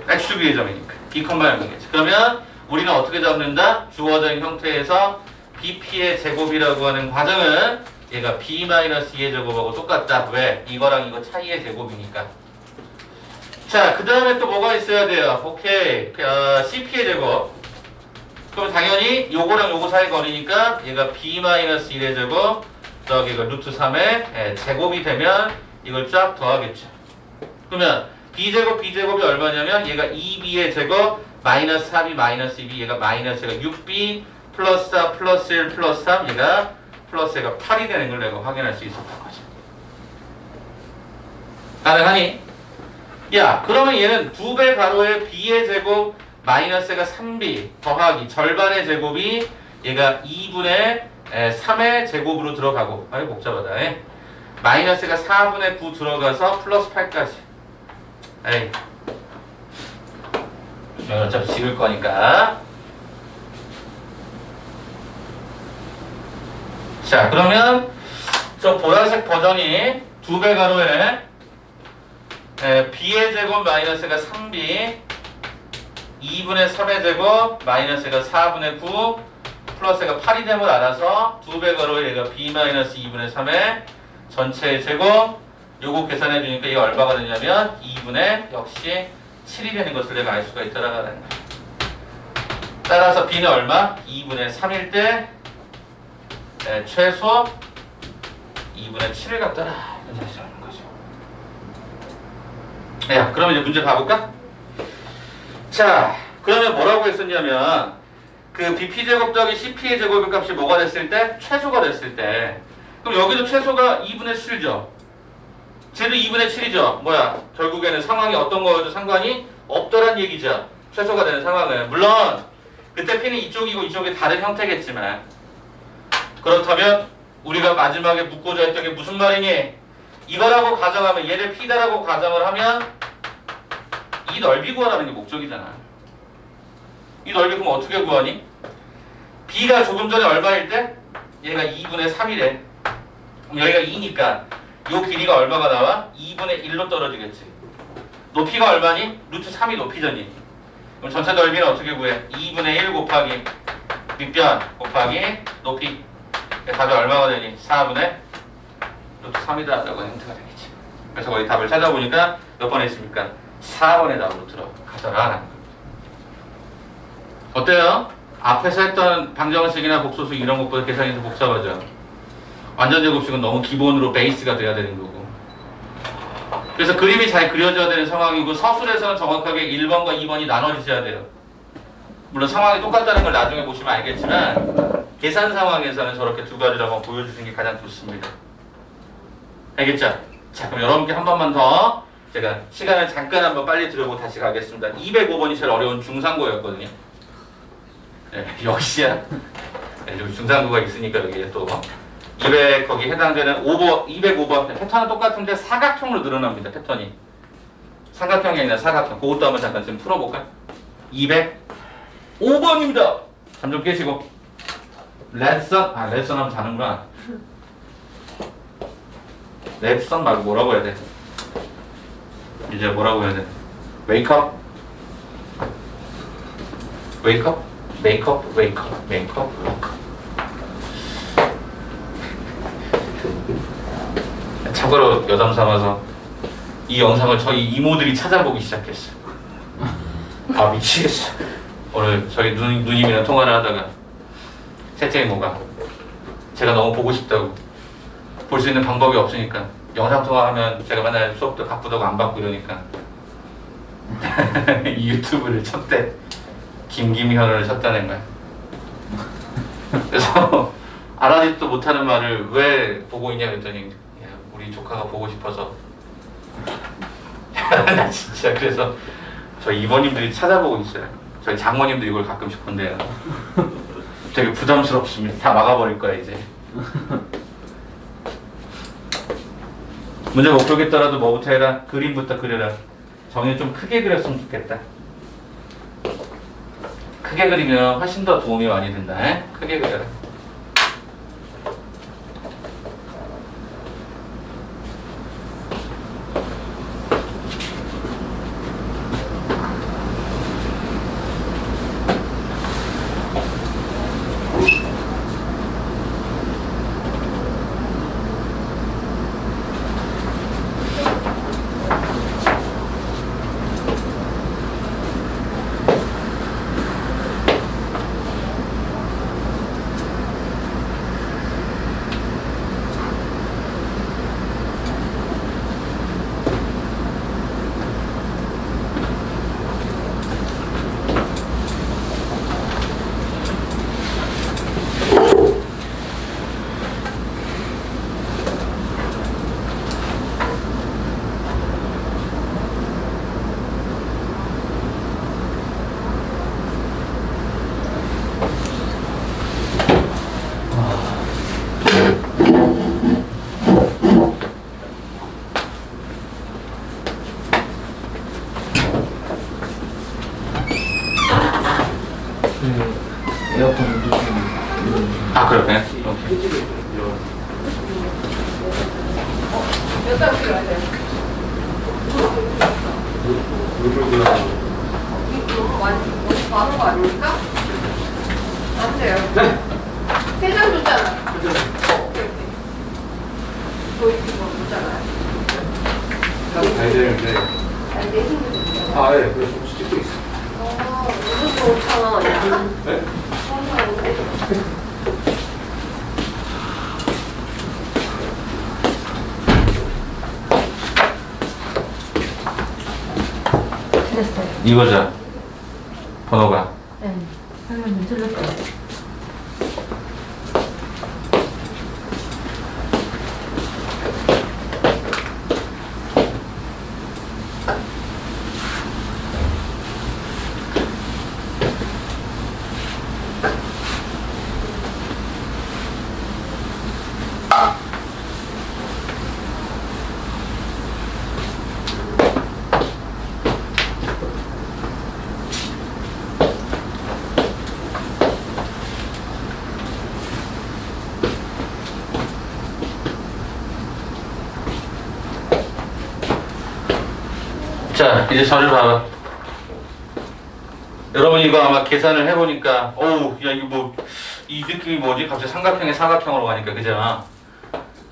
XB의 점이니까. B, 0이겠지. 그러면 우리는 어떻게 잡는다? 주어진 형태에서 BP의 제곱이라고 하는 과정은 얘가 B-2의 제곱하고 똑같다. 왜? 이거랑 이거 차이의 제곱이니까. 자, 그 다음에 또 뭐가 있어야 돼요? 오케이. CP의 제곱. 그럼 당연히 요거랑 요거 사이 거리니까 얘가 B-1의 제곱, 저기가 루트 3의 제곱이 되면 이걸 쫙 더하겠죠. 그러면 B제곱이 얼마냐면 얘가 2B의 제곱, 마이너스 3이 마이너스 2B, 얘가 마이너스가 6B, 플러스 4, 플러스 1, 플러스 3, 얘가 플러스 얘가 8이 되는 걸 내가 확인할 수 있었던 거죠. 가능하니? 야, 그러면 얘는 2배 가로에 B의 제곱 마이너스가 3B 더하기 절반의 제곱이 얘가 2분의 3의 제곱으로 들어가고, 아이 복잡하다. 마이너스가 4분의 9 들어가서 플러스 8까지. 에이, 어차피 지울 거니까. 자, 그러면 저 보라색 버전이 2배 가로에 B의 제곱 마이너스가 3B 2분의 3의 제곱 마이너스가 4분의 9 플러스가 8이 되면 알아서 2배 가로에 얘가 B 마이너스 2분의 3의 전체의 제곱 요거 계산해 주니까 이게 얼마가 되냐면 2분의 역시 7이 되는 것을 내가 알 수가 있더라라는 거야. 따라서 B는 얼마? 2분의 3일 때 최소 2분의 7을 갖더라. 이렇게 되는 거죠. 야, 그럼 이제 문제 가볼까? 자, 그러면 뭐라고 했었냐면 그 BP제곱 더하기 CP의 제곱의 값이 뭐가 됐을 때? 최소가 됐을 때. 그럼 여기도 최소가 2분의 7죠. 쟤도 2분의 7이죠. 뭐야? 결국에는 상황이 어떤 거여도 상관이 없더란 얘기죠. 최소가 되는 상황은. 물론 그때 P는 이쪽이고 이쪽이 다른 형태겠지만 그렇다면 우리가 마지막에 묻고자 했던 게 무슨 말이니? 이거라고 가정하면 얘를 P다라고 가정을 하면 이 넓이 구하라는 게 목적이잖아. 이 넓이 그럼 어떻게 구하니? b가 조금 전에 얼마일 때? 얘가 2분의 3이래. 그럼 여기가 2니까 요 길이가 얼마가 나와? 2분의 1로 떨어지겠지. 높이가 얼마니? 루트 3이 높이잖니. 그럼 전체 넓이는 어떻게 구해? 2분의 1 곱하기 밑변 곱하기 높이. 답이 얼마가 되니? 4분의 루트 3이다 라고 힌트가 되겠지. 그래서 거기 답을 찾아보니까 몇 번에 있습니까? 4번의 답으로 들어가더라 라는 거예요. 어때요? 앞에서 했던 방정식이나 복소식 이런 것보다 계산이 더 복잡하죠. 완전제곱식은 너무 기본으로 베이스가 돼야 되는 거고. 그래서 그림이 잘 그려져야 되는 상황이고 서술에서는 정확하게 1번과 2번이 나눠지셔야 돼요. 물론 상황이 똑같다는 걸 나중에 보시면 알겠지만 계산 상황에서는 저렇게 두 가지를 한번 보여주시는 게 가장 좋습니다. 알겠죠? 자, 그럼 여러분께 한 번만 더 제가 시간을 잠깐 한번 빨리 들여보고 다시 가겠습니다. 205번이 제일 어려운 중상고였거든요. 네, 역시야. 네, 여기 중상고가 있으니까 여기에 또 200 거기 해당되는 5번, 205번 패턴은 똑같은데 사각형으로 늘어납니다. 패턴이 삼각형이 아니라 사각형. 그것도 한번 잠깐 지금 풀어볼까요? 205번입니다. 잠 좀 깨시고 레슨 레슨 하면 자는구나. 레슨 말고 뭐라고 해야 돼? 이제 뭐라고 해야 돼? 웨이크업? 웨이크업? 메이크업? 웨이크업? 메이크업? 웨이크업. 참고로 여담 삼아서 이 영상을 저희 이모들이 찾아보기 시작했어요. 아 미치겠어. 오늘 저희 누님이랑 통화를 하다가 셋째 이모가 제가 너무 보고 싶다고 볼 수 있는 방법이 없으니까 영상 통화하면 제가 맨날 수업도 바쁘다고 안 받고 이러니까 이 유튜브를 쳤대. 김김현을 쳤다는 거야. 그래서 알아듣지도 못하는 말을 왜 보고 있냐 그랬더니 우리 조카가 보고 싶어서. 나 진짜 그래서 저희 이모님들이 찾아보고 있어요. 저희 장모님도 이걸 가끔씩 본대요. 되게 부담스럽습니다. 다 막아버릴 거야 이제. 문제 못 풀겠더라도 뭐부터 해라? 그림부터 그려라. 정리 좀 크게 그렸으면 좋겠다. 크게 그리면 훨씬 더 도움이 많이 된다. 크게 그려라. 에어컨 운전 중. 아 그러네. 오케이. 몇 달 필요해야 돼? 이거 많은 거 아닙니까? 안 돼요. 네. 세장 줬잖아. 오케이, 오케이. 저희 그거 줬잖아요. 가야 되는데. 아니, 내 친구 줬잖아. 아, 예, 그래서 혹시 찍고 있어. 이것도 5,000원. 네? 5,000원인데? 틀렸어요. 이거죠. 번호가. 네. 설명은 틀렸어요. 자, 이제 저를 봐봐. 여러분 이거 아마 계산을 해보니까 어우 야 이거 뭐 이 느낌이 뭐지? 갑자기 삼각형에 사각형으로 가니까 그죠?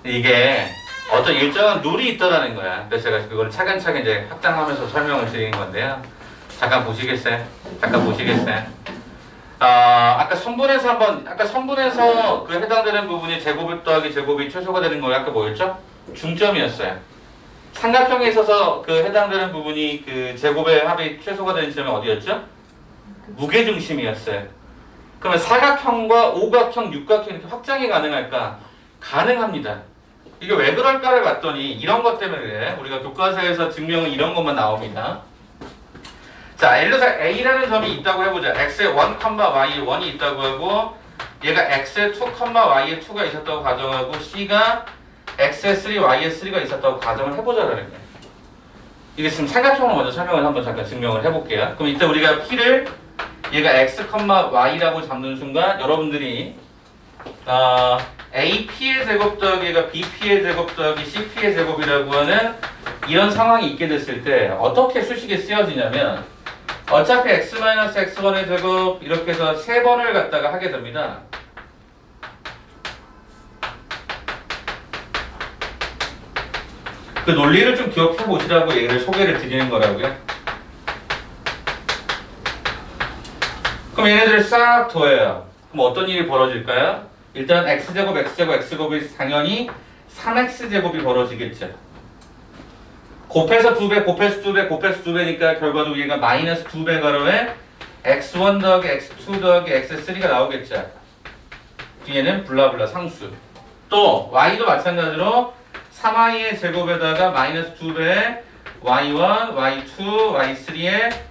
이게 어떤 일정한 룰이 있다라는 거야. 그래서 제가 그걸 차근차근 이제 확장하면서 설명을 드리는 건데요. 잠깐 보시겠어요? 잠깐 보시겠어요? 아까 선분에서 아까 선분에서 그 해당되는 부분이 제곱을 더하기 제곱이 최소가 되는 거 아까 뭐였죠? 중점이었어요. 삼각형에 있어서 그 해당되는 부분이 그 제곱의 합이 최소가 되는 지점이 어디였죠? 무게중심이었어요. 그러면 사각형과 오각형, 육각형 이렇게 확장이 가능할까? 가능합니다. 이게 왜 그럴까를 봤더니 이런 것 때문에 그래. 우리가 교과서에서 증명은 이런 것만 나옵니다. 자, 예를 들어서 A라는 점이 있다고 해보자. X에 1, Y에 1이 있다고 하고 얘가 X에 2, Y에 2가 있었다고 가정하고 C가 X에 3, Y에 3가 있었다고 가정을 해보자라는 거예요. 이게 지금 삼각형으로 먼저 설명을 한번 잠깐 증명을 해볼게요. 그럼 이때 우리가 P를 얘가 X, Y라고 잡는 순간 여러분들이 AP의 제곱 더하기가 BP의 제곱 더하기 CP의 제곱이라고 하는 이런 상황이 있게 됐을 때 어떻게 수식이 쓰여지냐면 어차피 X-X1의 제곱 이렇게 해서 3번을 갖다가 하게 됩니다. 그 논리를 좀 기억해 보시라고 얘를 소개를 드리는 거라고요. 그럼 얘네들을 싹 더해요. 그럼 어떤 일이 벌어질까요? 일단 X제곱, X제곱, X제곱이 당연히 3X제곱이 벌어지겠죠. 곱해서 2배, 곱해서 2배, 곱해서 2배니까 결과도 얘가 마이너스 2배 가로에 X1 더하기 X2 더하기 X3가 나오겠죠. 뒤에는 블라블라 상수. 또 Y도 마찬가지로 3Y의 제곱에다가 마이너스 2배에 Y1, Y2, Y3에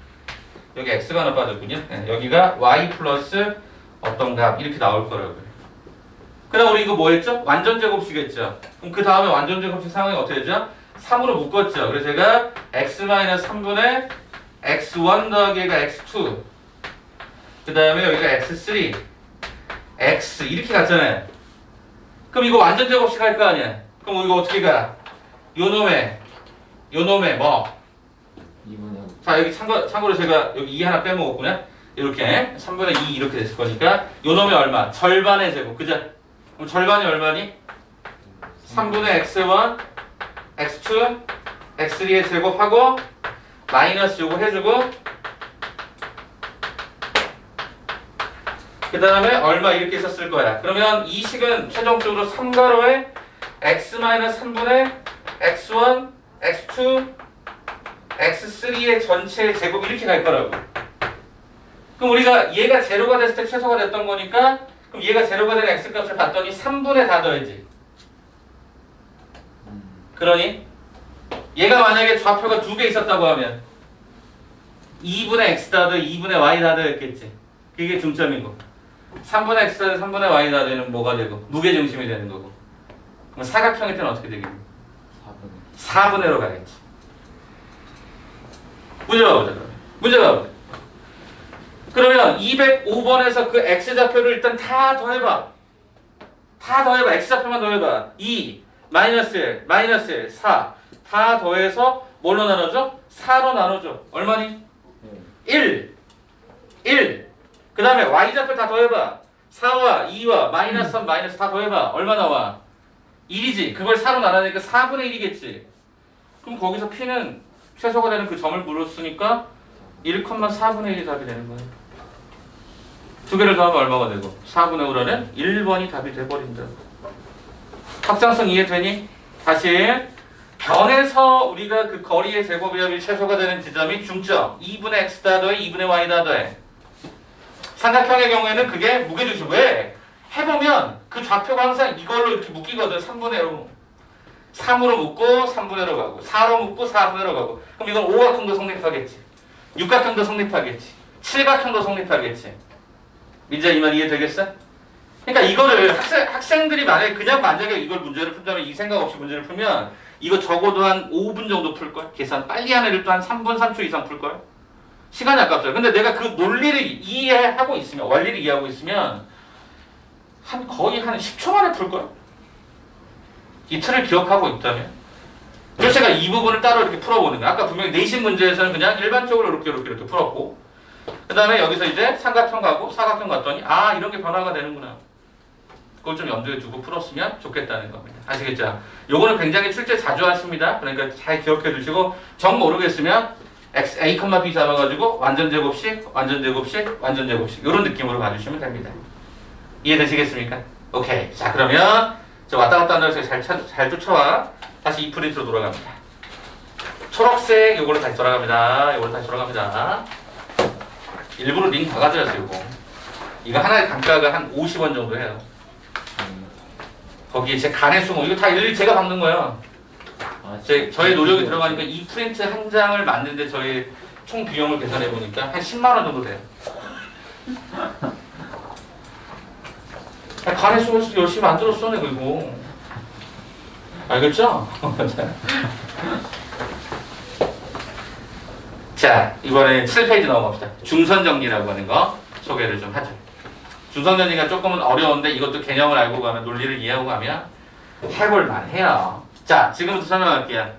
여기 X가 하나 빠졌군요. 네, 여기가 Y 플러스 어떤 값 이렇게 나올 거라고요. 그 다음 우리 이거 뭐 했죠? 완전 제곱식이겠죠. 그럼 그 다음에 완전 제곱식 상황이 어떻게 되죠? 3으로 묶었죠. 그래서 제가 X-3분의 X1 더하기 얘가 X2 그 다음에 여기가 X3 X 이렇게 갔잖아요. 그럼 이거 완전 제곱식 할 거 아니야? 그럼 이거 어떻게 가? 요놈의 뭐? 2분의 자 여기 참고로 제가 여기 2 하나 빼먹었구나. 이렇게 3분의 2 이렇게 됐을 거니까 요놈의 얼마? 절반의 제곱 그죠? 그럼 절반이 얼마니? 3분의 X1 X2 X3의 제곱하고 마이너스 요거 해주고 그 다음에 얼마 이렇게 썼을 거야. 그러면 이 식은 최종적으로 3가로에 X-3분의 X1 X2 X3의 전체 제곱 이렇게 갈 거라고. 그럼 우리가 얘가 제로가 됐을 때 최소가 됐던 거니까 그럼 얘가 제로가 된 X값을 봤더니 3분의 다 더해지. 그러니 얘가 만약에 좌표가 2개 있었다고 하면 2분의 X 다 더해 2분의 Y 다 더했겠지. 그게 중점이고 3분의 X 다 더해 3분의 Y 다 더해는 뭐가 되고 무게중심이 되는 거고 그럼 사각형일 때는 어떻게 되겠니? 4분의로 가겠지. 문제 봐보자. 문제 봐보자. 그러면 205번에서 그 X좌표를 일단 다 더해봐. 다 더해봐. X좌표만 더해봐. 2, 마이너스 1, 마이너스 1, 4. 다 더해서 뭘로 나눠줘? 4로 나눠줘. 얼마니? 1. 1. 그 다음에 Y좌표 다 더해봐. 4와 2와 마이너스 3, 마이너스 다 더해봐. 얼마 나와? 1이지. 그걸 4로 나눠니까 4분의 1이겠지. 그럼 거기서 P는 최소가 되는 그 점을 물었으니까 1,4분의 1이 답이 되는 거예요. 두 개를 더하면 얼마가 되고 4분의 5라는 1번이 답이 돼버린다. 확장성 이해되니? 다시 변에서 우리가 그 거리의 제곱이합이 최소가 되는 지점이 중점 2분의 x 다 더해 2분의 y 다 더해. 삼각형의 경우에는 그게 무게중심. 왜? 해보면 그 좌표가 항상 이걸로 이렇게 묶이거든. 3분의 5 3으로 묶고 3분의로 가고 4로 묶고 4분의로 가고 그럼 이건 5각형도 성립하겠지. 6각형도 성립하겠지. 7각형도 성립하겠지. 민자 이 말 이해되겠어? 그러니까 이거를 학생들이 만약에 이걸 문제를 푼다면 이 생각 없이 문제를 풀면 이거 적어도 한 5분 정도 풀걸? 계산 빨리 하는 애를 또 한 3분 3초 이상 풀걸? 시간이 아깝죠. 근데 내가 그 논리를 이해하고 있으면 원리를 이해하고 있으면 거의 한 10초 만에 풀걸? 이 틀을 기억하고 있다면 그래서 제가 이 부분을 따로 이렇게 풀어보는 거야. 아까 분명히 내신 문제에서는 그냥 일반적으로 이렇게 풀었고, 그 다음에 여기서 이제 삼각형 가고 사각형 갔더니 아 이런 게 변화가 되는구나. 그걸 좀 염두에 두고 풀었으면 좋겠다는 겁니다. 아시겠죠? 요거는 굉장히 출제 자주 하십니다. 그러니까 잘 기억해 두시고 정 모르겠으면 x, a, b 잡아가지고 완전 제곱식, 완전 제곱식, 완전 제곱식 이런 느낌으로 봐주시면 됩니다. 이해되시겠습니까? 오케이. 자 그러면 저 왔다 갔다 한다고 해서 잘 쫓아와. 다시 이 프린트로 돌아갑니다. 초록색 요걸로 다시 돌아갑니다. 요걸로 다시 돌아갑니다. 일부러 링 다 가져왔어요. 요거. 이거 하나의 단가가 한 50원 정도 해요. 거기에 제 간의 수고 이거 다 일일이 제가 받는 거예요. 저희 노력이 들어가니까 이 프린트 한 장을 만드는데 저희 총 비용을 계산해 보니까 한 10만 원 정도 돼요. 간의 수고 열심히 만들었어 내가 이거. 알겠죠? 자 이번에 7페이지 넘어갑시다. 중선정리라고 하는 거 소개를 좀 하죠. 중선정리가 조금은 어려운데 이것도 개념을 알고 가면 논리를 이해하고 가면 해볼 만해요. 자 지금부터 설명할게요.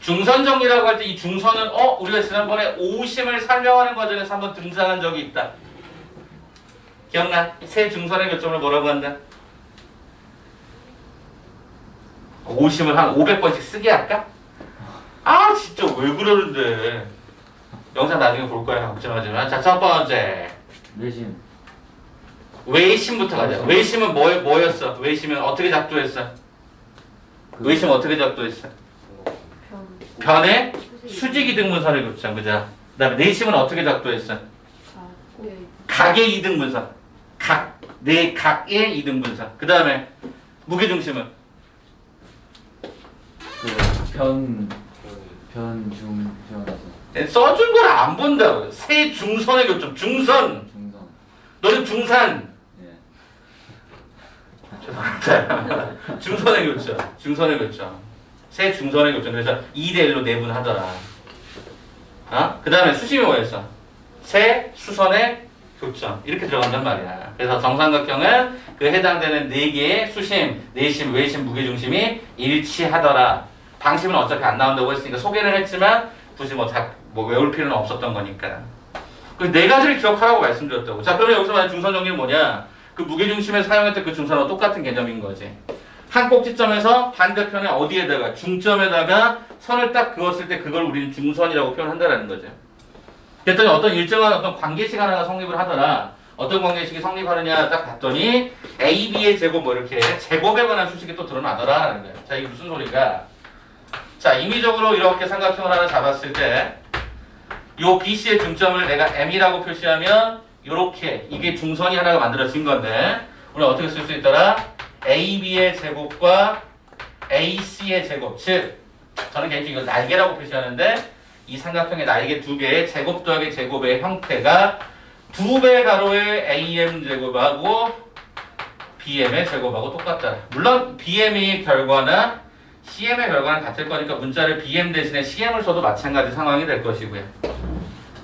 중선정리라고 할 때 이 중선은 우리가 지난번에 오심을 설명하는 과정에서 한번 등장한 적이 있다. 기억나? 세 중선의 교점을 뭐라고 한다? 오심을 한 500번씩 쓰게 할까? 아 진짜 왜 그러는데. 영상 나중에 볼 거야. 걱정하지만. 자 첫 번째 내신. 외심부터 가자. 외심은 뭐였어? 외심은 어떻게 작도했어? 외심은 어떻게 작도했어? 변의 수직이등분선을 그렸죠. 그죠? 그 다음에 내심은 어떻게 작도했어? 각의 이등분선. 네 각의 이등분선. 그 다음에 무게중심은? 써준 걸 안 본다고. 세 중선의 교점. 중선. 너는 중산. 죄송합니다. 중선의 교점. 중선의 교점. 세 중선의 교점. 그래서 2대1로 내분하더라. 그 다음에 수심이 뭐였어? 세 수선의 교점. 이렇게 들어간단 말이야. 그래서 정삼각형은 그 해당되는 4개의 수심, 내심, 외심, 무게중심이 일치하더라. 방심은 어차피 안 나온다고 했으니까 소개를 했지만 굳이 뭐 외울 필요는 없었던 거니까. 그 4가지를 기억하라고 말씀드렸다고. 자 그러면 여기서 말하는 중선 정리는 뭐냐? 그 무게중심에 사용했던 그 중선하고 똑같은 개념인 거지. 한 꼭지점에서 반대편에 어디에다가 중점에다가 선을 딱 그었을 때 그걸 우리는 중선이라고 표현한다라는 거죠. 그랬더니 어떤 일정한 어떤 관계식 하나가 성립을 하더라. 어떤 관계식이 성립하느냐 딱 봤더니 A, B의 제곱 뭐 이렇게 제곱에 관한 수식이 또 드러나더라라는 거예요. 자 이게 무슨 소리가? 자 임의적으로 이렇게 삼각형을 하나 잡았을 때 요 BC의 중점을 내가 M이라고 표시하면 요렇게 이게 중선이 하나가 만들어진 건데 우리 어떻게 쓸 수 있더라? AB의 제곱과 AC의 제곱 즉 저는 개인적으로 이거 날개라고 표시하는데 이 삼각형의 날개 2개의 제곱 더하기 제곱의 형태가 2배 가로의 AM 제곱하고 BM의 제곱하고 똑같다. 물론 BM의 결과나 CM의 결과는 같을 거니까 문자를 BM 대신에 CM을 써도 마찬가지 상황이 될 것이고요.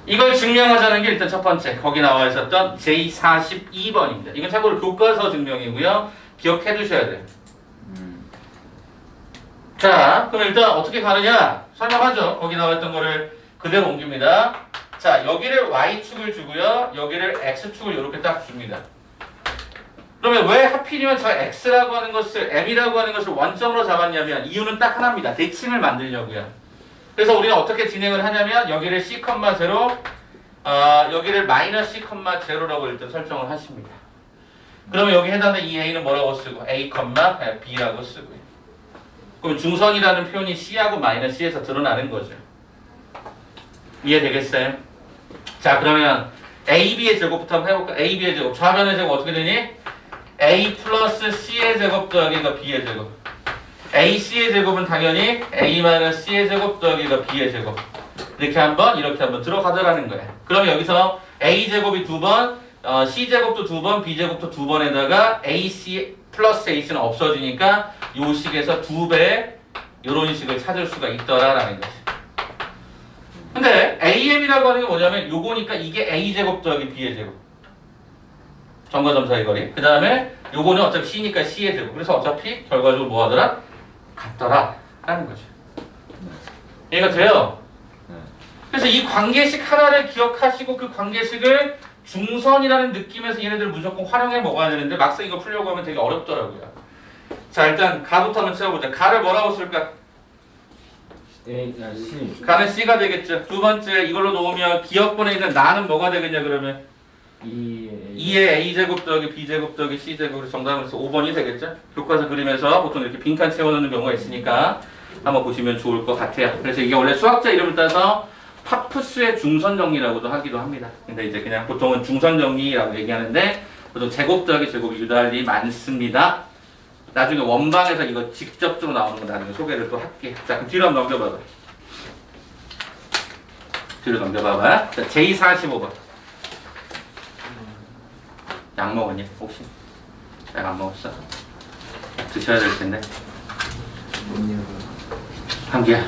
이걸 증명하자는 게 일단 첫 번째 거기 나와 있었던 J42번입니다. 이건 참고로 교과서 증명이고요. 기억해 두셔야 돼요. 자 그럼 일단 어떻게 가느냐 설명하죠. 거기 나와 있던 거를 그대로 옮깁니다. 자 여기를 Y축을 주고요. 여기를 X축을 이렇게 딱 줍니다. 그러면 왜 하필이면 저 X라고 하는 것을 M이라고 하는 것을 원점으로 잡았냐면 이유는 딱 하나입니다. 대칭을 만들려고요. 그래서 우리는 어떻게 진행을 하냐면 여기를 C, 0 여기를 마이너스 C, 0라고 일단 설정을 하십니다. 그러면 여기 해당되는 이 A는 뭐라고 쓰고 A, B라고 쓰고요. 그럼 중선이라는 표현이 C하고 마이너스 C에서 드러나는 거죠. 이해되겠어요? 자 그러면 AB의 제곱부터 한번 해볼까? AB의 제곱 좌변의 제곱 어떻게 되니? A 플러스 C의 제곱 더하기 B의 제곱. AC의 제곱은 당연히 A 마이너스 C의 제곱 더하기 B의 제곱. 이렇게 한번 들어가더라는 거예요. 그럼 여기서 A 제곱이 2번, C 제곱도 2번, B 제곱도 2번에다가 AC 플러스 AC는 없어지니까 요 식에서 2배 이런 식을 찾을 수가 있더라라는 거죠. 근데 AM이라고 하는 게 뭐냐면 요거니까 이게 A 제곱 더하기 B의 제곱. 점과 점 사이 거리. 그 다음에 요거는 어차피 C니까 C의 제곱. 그래서 어차피 결과적으로 뭐 하더라? 같더라 라는 거죠. 이해가 돼요? 네. 그래서 이 관계식 하나를 기억하시고 그 관계식을 중선이라는 느낌에서 얘네들 무조건 활용해 먹어야 되는데 막상 이거 풀려고 하면 되게 어렵더라고요. 자, 일단 가부터 한번 채워보자. 가를 뭐라고 쓸까? C. 가는 C가 되겠죠. 두 번째 이걸로 놓으면 기억번에 있는 나는 뭐가 되겠냐 그러면 2의 A제곱 더하기 B제곱 더하기 C제곱 정답에서 5번이 되겠죠. 교과서 그림에서 보통 이렇게 빈칸 채워놓는 경우가 있으니까 한번 보시면 좋을 것 같아요. 그래서 이게 원래 수학자 이름을 따서 파푸스의 중선정리라고도 하기도 합니다. 근데 이제 그냥 보통은 중선정리라고 얘기하는데 보통 제곱 더하기 제곱이 유달리 많습니다. 나중에 원방에서 이거 직접적으로 나오는 거 나중에 소개를 또 할게요. 자, 그럼 뒤로 한번 넘겨봐봐. 뒤로 넘겨봐봐. 자, J45번. 약 먹었니? 혹시? 약 안 먹었어? 드셔야 될 텐데. 감기야.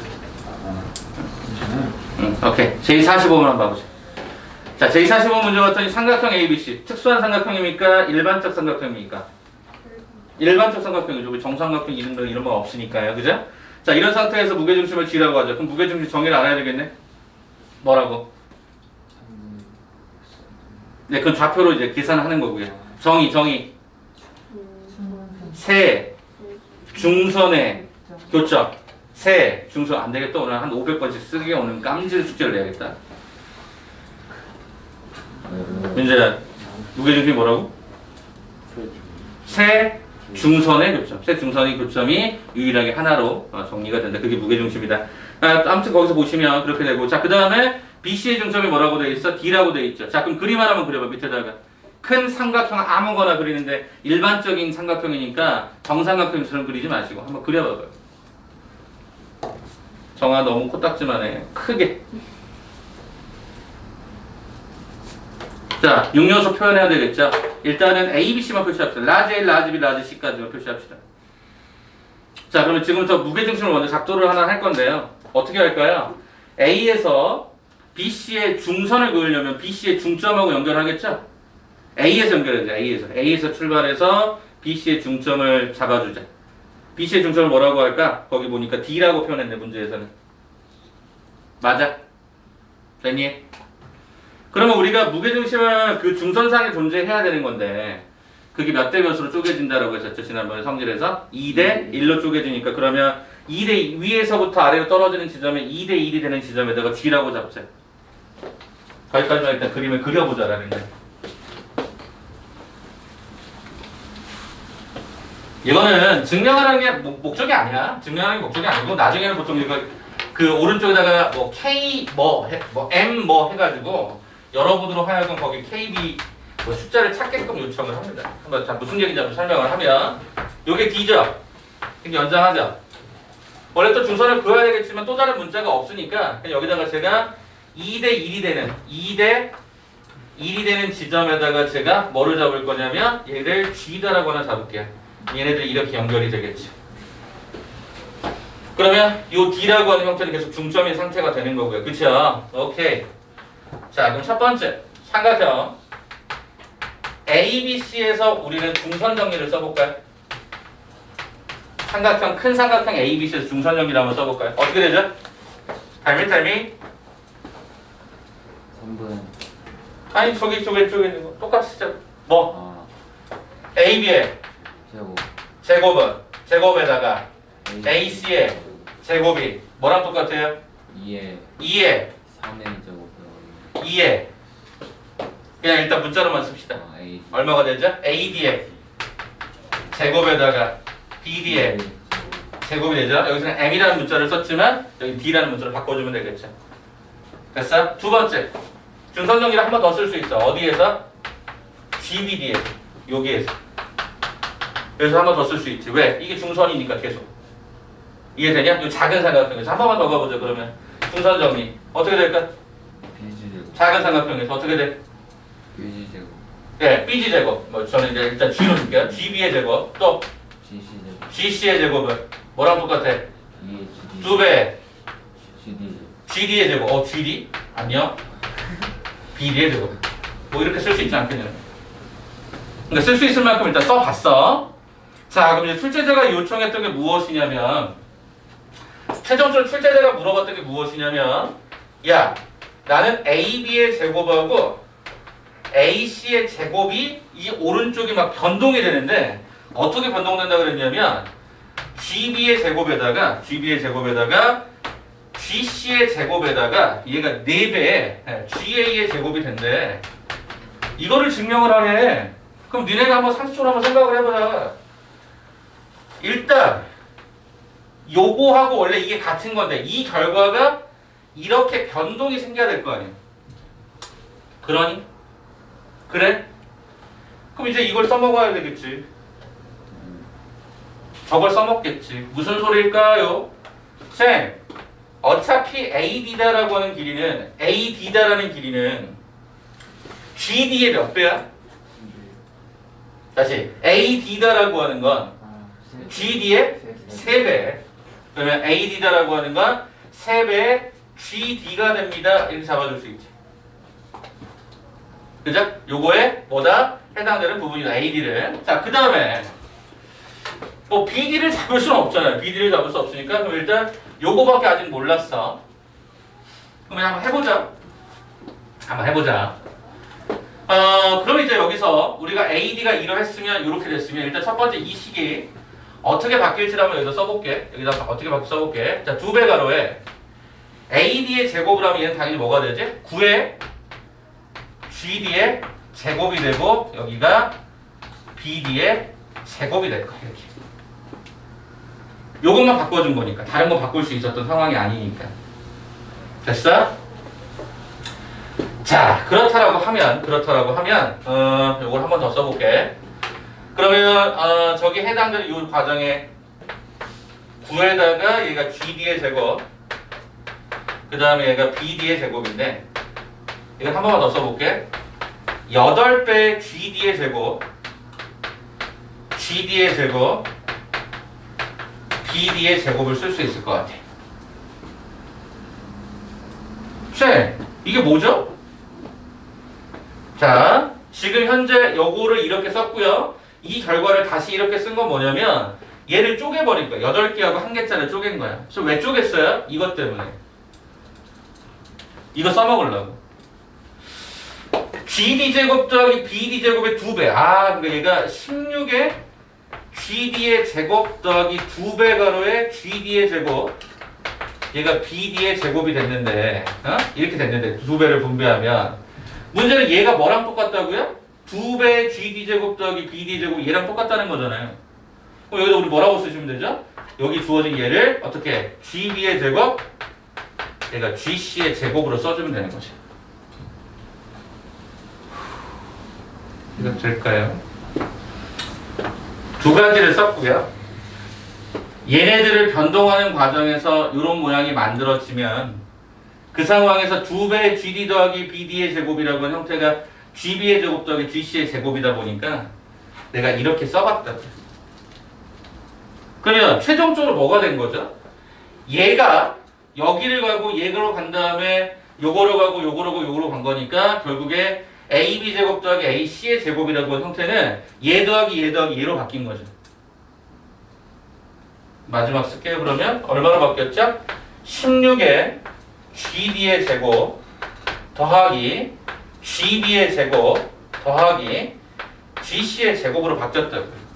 괜찮아요. 응, 오케이. J45번 한번 봐보자. 자, J45 문제 봤더니 삼각형 ABC. 특수한 삼각형입니까? 일반적 삼각형입니까? 일반적 삼각형이죠. 우리 정삼각형 이런 건 없으니까요. 그죠? 자, 이런 상태에서 무게중심을 G라고 하죠. 그럼 무게중심 정의를 알아야 되겠네? 뭐라고? 네, 그건 좌표로 이제 계산하는 거고요. 정의. 세, 중선의 교점. 세, 중선 안 되겠다. 오늘 한 500번씩 쓰게 오는 깜질 숙제를 내야겠다. 민재야, 무게중심이 뭐라고? 세, 중선의 교점. 세 중선의 교점이 유일하게 하나로 정리가 된다. 그게 무게중심이다. 아무튼 거기서 보시면 그렇게 되고. 자, 그 다음에 BC의 중점이 뭐라고 되어 있어? D라고 되어 있죠. 자, 그럼 그림 하나만 그려봐. 밑에다가. 큰 삼각형 아무거나 그리는데 일반적인 삼각형이니까 정삼각형처럼 그리지 마시고 한번 그려봐봐요. 정아 너무 코딱지만 해. 크게. 자, 6요소 표현해야 되겠죠? 일단은 A, B, C만 표시합시다. 라지 A, 라지 B, 라지 C까지만 표시합시다. 자, 그러면 지금부터 무게중심을 먼저 작도를 하나 할 건데요. 어떻게 할까요? A에서 BC의 중선을 그으려면 BC의 중점하고 연결하겠죠? A에서 연결해야 돼. A에서 출발해서 BC의 중점을 잡아주자. BC의 중점을 뭐라고 할까? 거기 보니까 D라고 표현했네, 문제에서는. 맞아? 됐니? 그러면 우리가 무게중심은 그 중선상에 존재해야 되는 건데 그게 몇 대 몇으로 쪼개진다라고 했었죠. 지난번에 성질에서 2대 1로 쪼개지니까 그러면 2대 위에서부터 아래로 떨어지는 지점에 2대 1이 되는 지점에다가 G라고 잡자. 거기까지만 일단 그림을 그려보자라는 거예요. 이거는 증명하는 게 목적이 아니야. 증명하는 게 목적이 아니고 나중에는 보통 이거 그 오른쪽에다가 뭐 K 뭐 M 뭐 해가지고 여러분으로 하여금 거기 KB 뭐 숫자를 찾게끔 요청을 합니다. 한번 자 무슨 얘기인지 한번 설명을 하면 요게 D죠. 이게 연장하죠. 원래 또 중선을 그어야 되겠지만 또 다른 문자가 없으니까 그냥 여기다가 제가 2대 1이 되는 지점에다가 제가 뭐를 잡을 거냐면 얘를 G다라고 하나 잡을게요. 얘네들이 이렇게 연결이 되겠지. 그러면 요 D라고 하는 형태는 계속 중점인 상태가 되는 거고요. 그쵸? 오케이. 자, 그럼 첫 번째 삼각형 ABC에서 우리는 중선 정리를 써볼까요? 큰 삼각형 ABC에서 중선 정리를 한번 써볼까요? 어떻게 되죠? 달미 3분. 아니 저기 있는 거 똑같이 쓰자. 뭐? AB의 제곱. 제곱에다가 AC의 제곱이 뭐랑 똑같아요? 2에 2의 3의 제곱. 2의 그냥 일단 문자로만 씁시다. A. 얼마가 되죠? AD의 제곱에다가 BD의 제곱이 되죠? 여기서는 M이라는 문자를 썼지만 여기 D라는 문자를 바꿔주면 되겠죠. 됐어? 두 번째 중선 정리를 한 번 더 쓸 수 있어. 어디에서? GBD에서 여기에서 그래서 한 번 더 쓸 수 있지. 왜? 이게 중선이니까 계속 이해되냐? 이 작은 삼각형에서 한 번만 더 가보죠. 그러면 중선 정리 어떻게 될까? BG 제곱. 작은 삼각형에서 어떻게 돼? BG 제곱. 예, BG 제곱. 뭐 저는 이제 일단 G로 줄게요. GB의 제곱. 또 GC 제곱. GC의 제곱은 뭐랑 똑같아? 2의 GD. 두 배. GD. GD의 제곱. GD? 아니요. BD의 제곱. 뭐 이렇게 쓸 수 있지 않겠냐? 그러니까 쓸 수 있을 만큼 일단 써봤어. 자, 그럼 이제 출제자가 요청했던 게 무엇이냐면 최종적으로 출제자가 물어봤던 게 무엇이냐면 야 나는 AB의 제곱하고 AC의 제곱이 이 오른쪽이 막 변동이 되는데 어떻게 변동된다 그랬냐면 GB의 제곱에다가 GC의 제곱에다가 얘가 4배 GA의 제곱이 된대. 이거를 증명을 하래. 그럼 니네가 한번 상식적으로 한번 생각을 해보자. 일단 요거하고 원래 이게 같은 건데 이 결과가 이렇게 변동이 생겨야 될 거 아니야. 그러니? 그래? 그럼 이제 이걸 써먹어야 되겠지. 저걸 써먹겠지. 무슨 소리일까요? 쌤, 어차피 AD다라고 하는 길이는 AD다라는 길이는 GD의 몇 배야? 다시 AD다라고 하는 건 GD의 3배. 그러면 AD다라고 하는 건 3배의 GD가 됩니다. 이렇게 잡아줄 수 있지. 그죠? 요거에 뭐다? 해당되는 부분이다. AD를. 자, 그 다음에 뭐 BD를 잡을 수는 없잖아요. BD를 잡을 수 없으니까 그럼 일단 요거밖에 아직 몰랐어. 그러면 한번 해보자. 그럼 이제 여기서 우리가 AD가 이러 했으면 이렇게 됐으면 일단 첫 번째 이 식이 어떻게 바뀔지를 한번 여기다 써볼게. 여기다 어떻게 써볼게. 자, 2배 가로에 AD의 제곱을 하면 얘는 당연히 뭐가 되지? 9의 GD의 제곱이 되고 여기가 BD의 제곱이 될 거야. 이렇게. 요것만 바꿔준 거니까. 다른 거 바꿀 수 있었던 상황이 아니니까. 됐어? 자, 그렇다라고 하면 요걸 한 번 더 써볼게. 그러면 저기 해당되는 이 과정에 9에다가 얘가 GD의 제곱, 그 다음에 얘가 BD의 제곱인데 이걸 한 번만 더 써볼게. 8배 GD의 제곱, GD의 제곱, BD의 제곱을 쓸 수 있을 것 같아. 쌤, 이게 뭐죠? 자, 지금 현재 요거를 이렇게 썼고요. 이 결과를 다시 이렇게 쓴 건 뭐냐면 얘를 쪼개버린 거야. 8개하고 1개짜리 쪼갠 거야. 그래서 왜 쪼갰어요? 이것 때문에. 이거 써먹으려고. GD제곱 더하기 BD제곱의 2배. 그러니까 얘가 16의 GD의 제곱 더하기 2배 가로의 GD의 제곱. 얘가 BD의 제곱이 됐는데, 이렇게 됐는데 2배를 분배하면 문제는 얘가 뭐랑 똑같다고요? 2배 GD제곱 더하기 BD제곱 얘랑 똑같다는 거잖아요. 그럼 여기다 우리 뭐라고 쓰시면 되죠? 여기 주어진 얘를 어떻게 GB의 제곱, 얘가 GC의 제곱으로 써주면 되는 거죠. 이거 될까요? 두 가지를 썼고요. 얘네들을 변동하는 과정에서 이런 모양이 만들어지면 그 상황에서 2배 GD 더하기 BD의 제곱이라고 하는 형태가 GB의 제곱 더하기 GC의 제곱이다 보니까 내가 이렇게 써봤다고. 그러면 최종적으로 뭐가 된 거죠? 얘가 여기를 가고 얘로 간 다음에 요거로 가고 요거로 간 거니까 결국에 AB 제곱 더하기 AC의 제곱이라고 하는 형태는 얘 더하기 얘로 바뀐 거죠. 마지막 쓸게요. 그러면 얼마로 바뀌었죠? 16의 GD의 제곱 더하기 GB의 제곱 더하기 GC의 제곱으로 바뀌었다고요.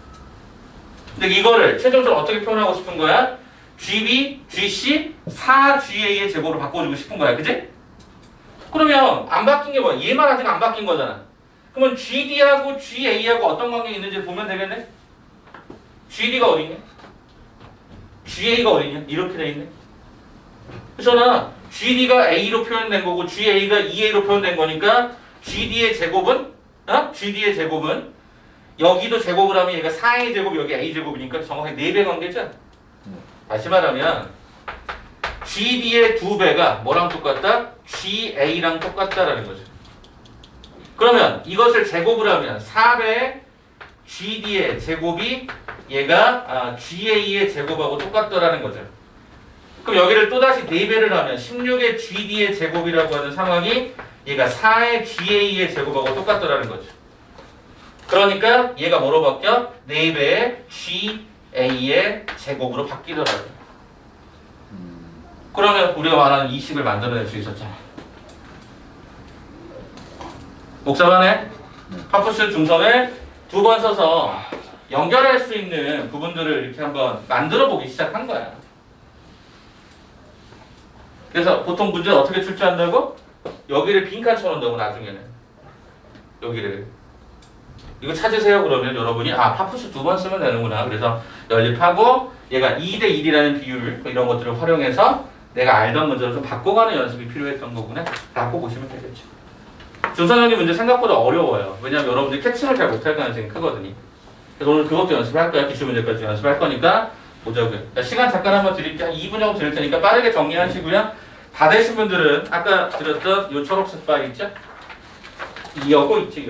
근데 이거를 최종적으로 어떻게 표현하고 싶은 거야? GB, GC, 4GA의 제곱으로 바꿔주고 싶은 거야. 그지? 그러면 안 바뀐 게 뭐야? 얘만 아직 안 바뀐 거잖아. 그러면 GD하고 GA하고 어떤 관계가 있는지 보면 되겠네? GD가 어디 있냐? GA가 어디 있냐? 이렇게 돼 있네. 그렇잖아. GD가 A로 표현된 거고 GA가 2A로 표현된 거니까 GD의 제곱은 GD의 제곱은 여기도 제곱을 하면 얘가 4A 제곱 여기 A 제곱이니까 정확히 4배 관계죠? 다시 말하면 GD의 2배가 뭐랑 똑같다? GA랑 똑같다라는 거죠. 그러면 이것을 제곱을 하면 4배의 GD의 제곱이 얘가 GA의 제곱하고 똑같다라는 거죠. 그럼 여기를 또다시 4배를 하면 16의 GD의 제곱이라고 하는 상황이 얘가 4의 GA의 제곱하고 똑같다라는 거죠. 그러니까 얘가 뭐로 바뀌어? 4배의 GA의 제곱으로 바뀌더라고요. 그러면 우리가 말하는 20을 만들어낼 수 있었잖아. 복잡하네? 파푸스 중선을 두 번 써서 연결할 수 있는 부분들을 이렇게 한번 만들어 보기 시작한 거야. 그래서 보통 문제는 어떻게 출제한다고? 여기를 빈칸처럼 넣고 나중에는 여기를 이거 찾으세요. 그러면 여러분이 파푸스 두 번 쓰면 되는구나. 그래서 연립하고 얘가 2대 1이라는 비율 이런 것들을 활용해서 내가 알던 문제를 좀 바꿔가는 연습이 필요했던 거구나. 라고 보시면 되겠죠. 중선형리 문제 생각보다 어려워요. 왜냐면 여러분들이 캐치를 잘 못할 가능성이 크거든요. 그래서 오늘 그것도 연습할 거야. 기출문제까지 연습할 거니까 보자고요. 시간 잠깐 한번 드릴게요. 한 2분 정도 드릴 테니까 빠르게 정리하시고요. 다 되신 분들은 아까 드렸던 요 초록색 파일 있죠? 요거 있지?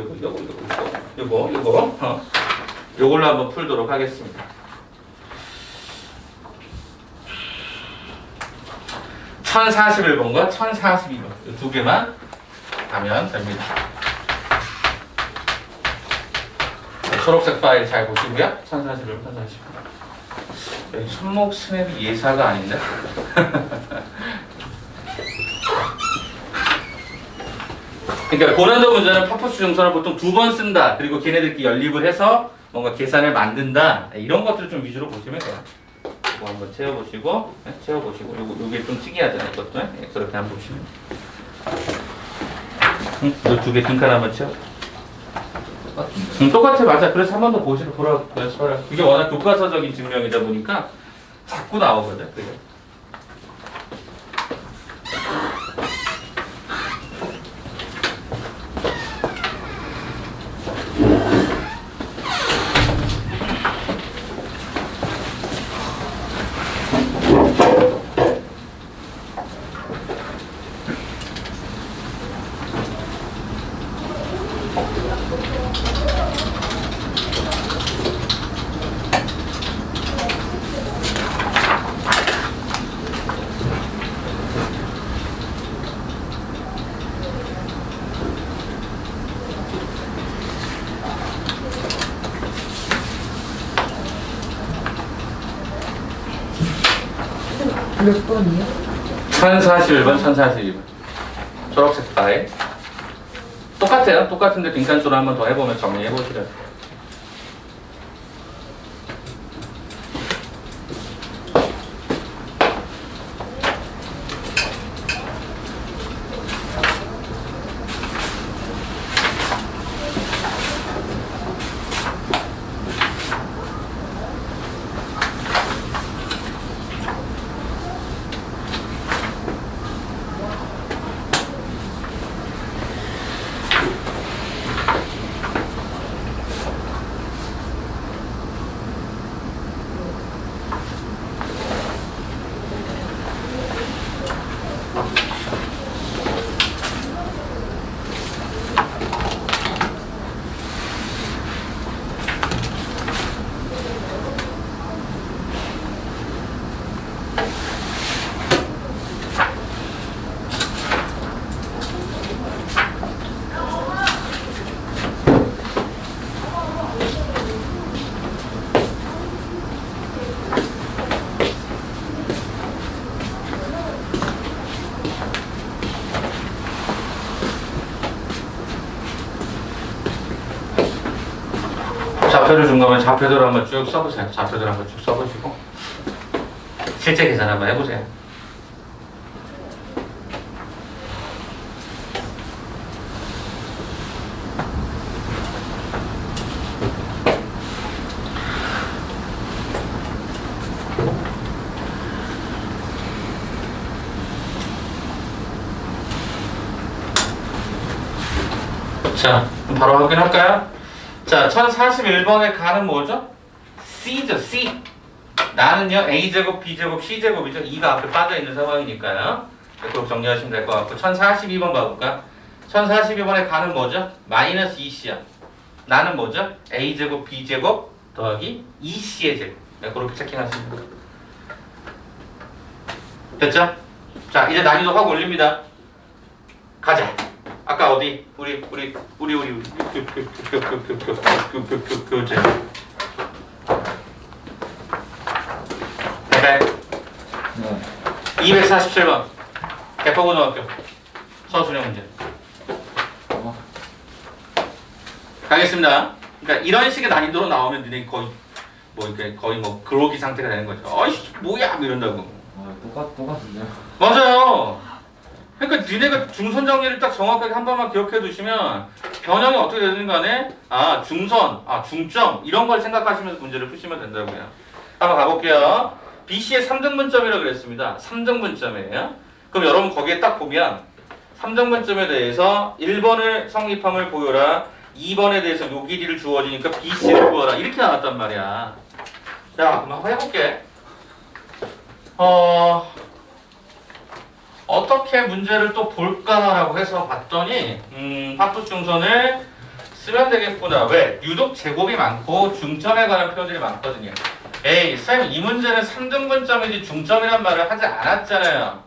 요걸로 한번 풀도록 하겠습니다. 1041번과 1042번 이 두 개만 하면 됩니다. 초록색 파일 잘 보시고요. 1041번, 1042번. 여기 손목 스냅이 예사가 아닌데? 그러니까 고난도 문제는 파푸스 중선을 보통 두 번 쓴다. 그리고 걔네들끼리 연립을 해서 뭔가 계산을 만든다. 이런 것들을 좀 위주로 보시면 돼요. 이거 한번 채워보시고, 요게 좀 특이하잖아요. 이것도. 그렇게 한번 보시면. 이 두 개 빈칸 한번 채워. 똑같아, 맞아. 그래서 한 번 더 보라 연습하라. 이게 워낙 교과서적인 증명이다 보니까 자꾸 나오거든. 그게. 몇 번이요? 1041번, 1042번. 초록색 파일. 똑같아요. 똑같은데 빈칸수로 한번 더 해보면 정리해보시라. 좌표를 준 거면 좌표대로 한번 쭉 써보세요. 좌표대로 한번 쭉 써보시고 실제 계산 한번 해보세요. 자, 그럼 바로 확인할까요? 자, 1041번에 가는 뭐죠? C죠, C. 나는요, A제곱, B제곱, C제곱이죠. 2가 앞에 빠져있는 상황이니까요. 그렇게 정리하시면 될 것 같고, 1042번 봐볼까? 1042번에 가는 뭐죠? 마이너스 2C야. 나는 뭐죠? A제곱, B제곱 더하기 2C의 제곱. 네, 그렇게 체킹하시면 됩니다. 됐죠? 자, 이제 난이도 확 올립니다. 가자. 아까 어디 우리 교재 네. 247번 개포고등학교 서술형 문제 가겠습니다. 그러니까 이런 식의 난이도로 나오면 니네 거의 뭐 그로기 상태가 되는 거죠. 어이씨 뭐야 이런다고. 똑같은데요? 맞아요. 그러니까 니네가 중선 정리를 딱 정확하게 한 번만 기억해 두시면 변형이 어떻게 되든 간에 중선, 중점 이런 걸 생각하시면서 문제를 푸시면 된다고요. 한번 가볼게요. BC의 3등분점이라고 그랬습니다. 3등분점이에요. 그럼 여러분 거기에 딱 보면 3등분점에 대해서 1번을 성립함을 보여라. 2번에 대해서 요 길이를 주어지니까 BC를 구하라. 이렇게 나왔단 말이야. 자, 그럼 한번 해볼게. 어떻게 문제를 또 볼까라고 해서 봤더니 파푸스 중선을 쓰면 되겠구나. 왜? 유독 제곱이 많고 중점에 관한 표현들이 많거든요. 에이, 쌤, 이 문제는 3등분점이지 중점이란 말을 하지 않았잖아요.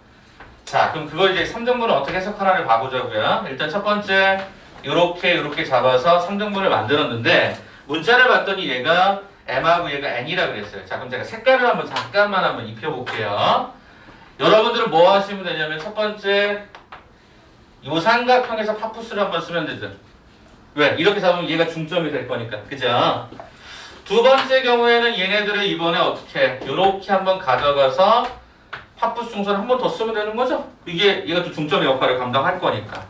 자, 그럼 그걸 이제 3등분을 어떻게 해석하나를 봐보자고요. 일단 첫 번째, 요렇게 잡아서 3등분을 만들었는데 문자를 봤더니 얘가 M하고 얘가 N이라 그랬어요. 자, 그럼 제가 색깔을 잠깐만 한번 입혀볼게요. 여러분들은 뭐 하시면 되냐면 첫 번째 요 삼각형에서 파푸스를 한번 쓰면 되죠. 왜? 이렇게 잡으면 얘가 중점이 될 거니까. 그죠? 두 번째 경우에는 얘네들을 이번에 어떻게 요렇게 한번 가져가서 파푸스 중선을 한 번 더 쓰면 되는 거죠. 이게 얘가 또 중점의 역할을 감당할 거니까.